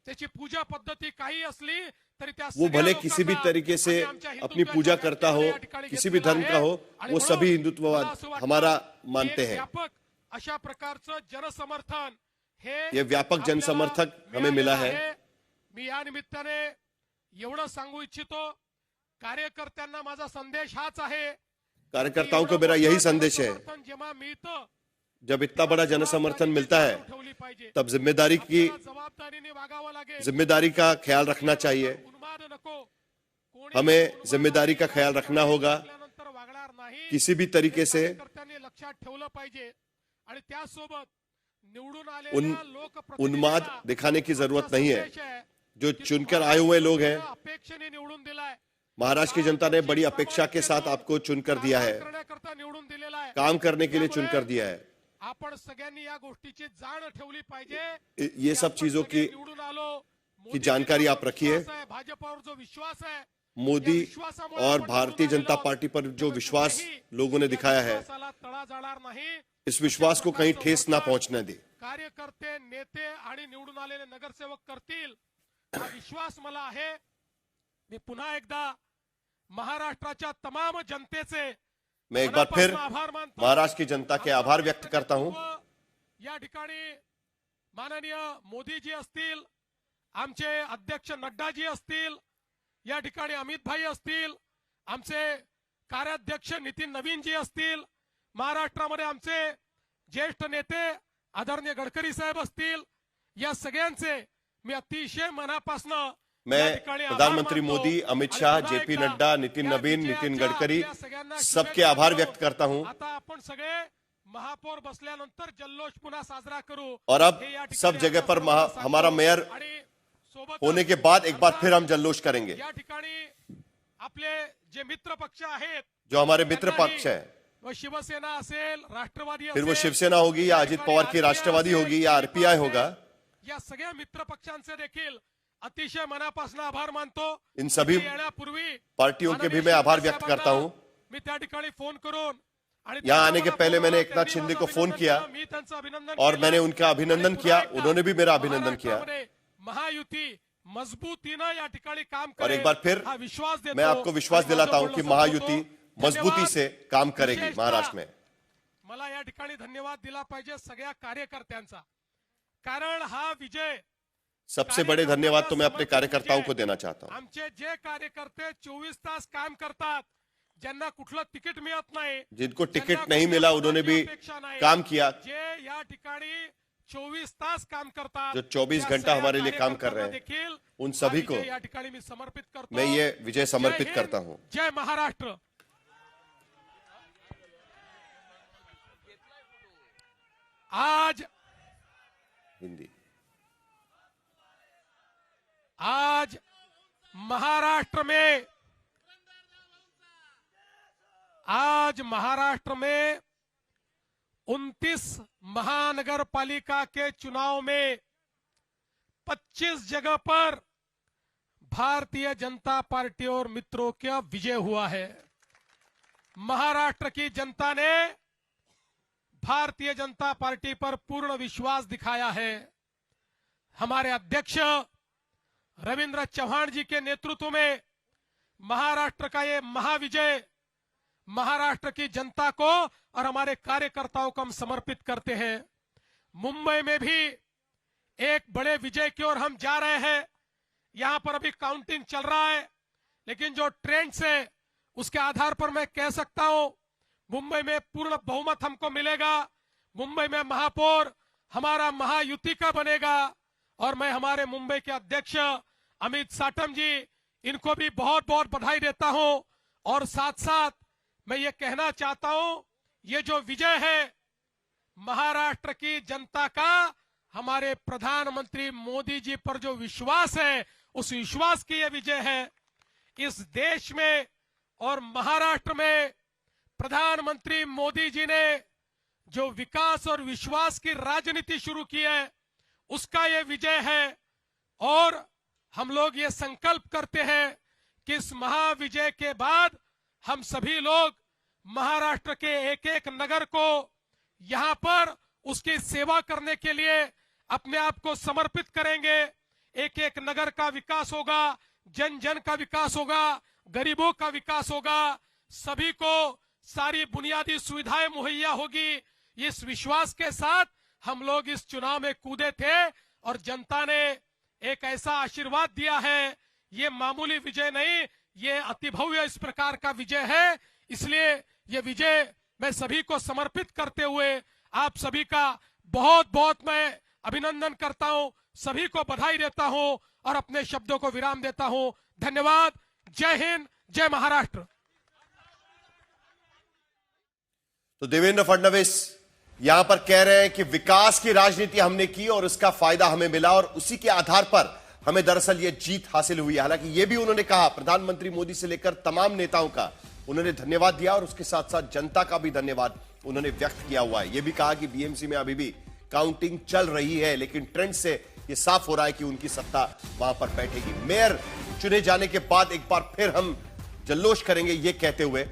त्याची पूजा पद्धती काही असली तरी त्या वो भले किसी भी तरीके से अपनी पूजा करता हो, किसी भी धर्म का हो, वो सभी हिंदुत्ववाद हमारा मानते हैं। व्यापक अशा प्रकारचं जनसमर्थन हे ये व्यापक जनसमर्थक हमें मिला है। मी या निमित्ताने एवढं सांगू इच्छितो, कार्यकर्त्यांना माझा संदेश हाच आहे, कार्यकर्ताओं को मेरा यही संदेश है, जेव्हा मिळतं जब इतना बड़ा जनसमर्थन मिलता है तब जिम्मेदारी का ख्याल रखना चाहिए। हमें जिम्मेदारी का ख्याल रखना होगा, किसी भी तरीके से लक्षात ठेवलं पाहिजे। आणि त्यासोबत निवडून उन्माद दिखाने की जरूरत नहीं है। जो चुनकर आए हुए लोग हैं, अपेक्षेने निवडून दिलाय, महाराष्ट्र की जनता ने बड़ी अपेक्षा के साथ आपको चुनकर दिया है, करण्याकरता निवडून दिलेला आहे। काम करने के लिए चुनकर दिया है। आपण सगळ्यांनी या गोष्टीची जाण ठेवली पाहिजे। ये सब चीजों की जानकारी आप रखिए। भाजपावर जो विश्वास आहे मोदी और भारतीय जनता पार्टी पर जो विश्वास लोगों ने दिखाया है, इस विश्वास को कहीं ठेस ना पहुंचने दे। कार्यकर्ते, नेते आणि निवडून आलेले नगरसेवक करतील हा विश्वास मला आहे। मी पुन्हा एकदा महाराष्ट्राच्या तमाम जनतेचे मैं एक बार फिर महाराष्ट्र की जनता के आभार व्यक्त करता हूं। या ठिकाणी माननीय मोदीजी असतील, आमचे अध्यक्ष नड्डाजी असतील, या ठिकाणी अमित भाई असतील, आमचे कार्याध्यक्ष नितीन नवीनजी असतील, महाराष्ट्रामध्ये आमचे ज्येष्ठ नेते आदरणीय गडकरी साहेब असतील, या सगळ्यांचे मी अतिशय मनापासून मैं प्रधानमंत्री मोदी, अमित शाह, जेपी नड्डा, नितिन नवीन, नितिन गडकरी सबके आभार व्यक्त करता हूं। आता आपण सगळे महापौर बसल्यानंतर जल्लोष पुन्हा साजरा करू और अब सब जगह पर हमारा मेयर होने के बाद एक बार फिर हम जल्लोष करेंगे। या ठिकाणी आपले जे मित्र पक्ष आहेत, जो हमारे मित्र पक्ष है, वो शिवसेना असेल, राष्ट्रवादी फिर वो असेल, शिवसेना होगी या अजित पवार की राष्ट्रवादी होगी या आरपीआई होगा, या सगळ्या मित्र पक्षांचे देखील अतिशय मनापासून आभार मानतो। इन सभी येण्यापूर्वी पार्टियों के भी मैं आभार व्यक्त करता हूं। मी त्या ठिकाणी फोन करून आणि यहाँ आने के पहले मैंने एकनाथ शिंदे को फोन किया मी त्यांचं अभिनंदन और मैंने उनका अभिनंदन किया, उन्होंने भी मेरा अभिनंदन किया। महायुती मजबूतीनं या ठिकाणी काम और करे एक बार फिर हा विश्वास देतो। मैं आपको विश्वास दिलाता हूं कि महायुति मजबूती से काम करेगी महाराष्ट्र में। मला या ठिकाणी धन्यवाद दिला पाहिजे सगळ्या कार्यकर्त्यांचा, कारण हा विजय सबसे बड़े धन्यवाद तो मैं अपने कार्यकर्ताओं को देना चाहता हूं। आमचे जे कार्यकर्ते 24 तास काम करतात, ज्यांना कुठलं तिकीट मिळत नाही, जिनको टिकट नहीं मिला उन्होंने भी काम किया, जे या ठिकाणी 24 तास काम करतात, जो 24 घंटा हमारे लिए काम कर रहे हैं, उन सभी को या ठिकाणी मी समर्पित करतो। मैं ये विजय समर्पित करता हूं। जय महाराष्ट्र। आज हिंदी आज महाराष्ट्र में 29 महानगर पालिका के चुनाव में 25 जगह पर भारतीय जनता पार्टी और मित्रों का विजय हुआ है। महाराष्ट्र की जनता ने भारतीय जनता पार्टी पर पूर्ण विश्वास दिखाया है। हमारे अध्यक्ष रविंद्र चौहान जी के नेतृत्व में महाराष्ट्र का ये महाविजय महाराष्ट्र की जनता को और हमारे कार्यकर्ताओं को हम समर्पित करते हैं। मुंबई में भी एक बड़े विजय की ओर हम जा रहे हैं। यहां पर अभी काउंटिंग चल रहा है, लेकिन जो ट्रेंड्स है उसके आधार पर मैं कह सकता हूं मुंबई में पूर्ण बहुमत हमको मिलेगा। मुंबई में महापौर हमारा महायुति का बनेगा और मैं हमारे मुंबई के अध्यक्ष अमित साटम जी, इनको भी बहुत बहुत बधाई देता हूं। और साथ साथ मैं ये कहना चाहता हूं, ये जो विजय है महाराष्ट्र की जनता का हमारे प्रधानमंत्री मोदी जी पर जो विश्वास है, उस विश्वास की ये विजय है। इस देश में और महाराष्ट्र में प्रधानमंत्री मोदी जी ने जो विकास और विश्वास की राजनीति शुरू की है, उसका ये विजय है। और हम लोग ये संकल्प करते हैं कि इस महाविजय के बाद हम सभी लोग महाराष्ट्र के एक एक नगर को यहां पर उसकी सेवा करने के लिए अपने आप को समर्पित करेंगे। एक एक नगर का विकास होगा, जन जन का विकास होगा, गरीबों का विकास होगा, सभी को सारी बुनियादी सुविधाएं मुहैया होगी। इस विश्वास के साथ हम लोग इस चुनाव में कूदे थे और जनता ने एक ऐसा आशीर्वाद दिया है। ये मामूली विजय नहीं, ये अतिभव्य इस प्रकार का विजय है। इसलिए ये विजय मैं सभी को समर्पित करते हुए आप सभी का बहुत बहुत मैं अभिनंदन करता हूं, सभी को बधाई देता हूं और अपने शब्दों को विराम देता हूं। धन्यवाद। जय हिंद, जय महाराष्ट्र। तो देवेंद्र फडणवीस यहां पर कह रहे हैं कि विकास की राजनीति हमने की और उसका फायदा हमें मिला और उसी के आधार पर हमें दरअसल यह जीत हासिल हुई है। हालांकि यह भी उन्होंने कहा, प्रधानमंत्री मोदी से लेकर तमाम नेताओं का उन्होंने धन्यवाद दिया और उसके साथ साथ जनता का भी धन्यवाद उन्होंने व्यक्त किया हुआ है। यह भी कहा कि बीएमसी में अभी भी काउंटिंग चल रही है, लेकिन ट्रेंड से ये साफ हो रहा है कि उनकी सत्ता वहां पर बैठेगी। मेयर चुने जाने के बाद एक बार फिर हम जल्लोश करेंगे, ये कहते हुए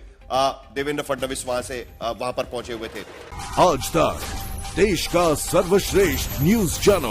देवेंद्र फडणवीस वहां पर पहुंचे हुए थे। आज तक देश का सर्वश्रेष्ठ न्यूज चैनल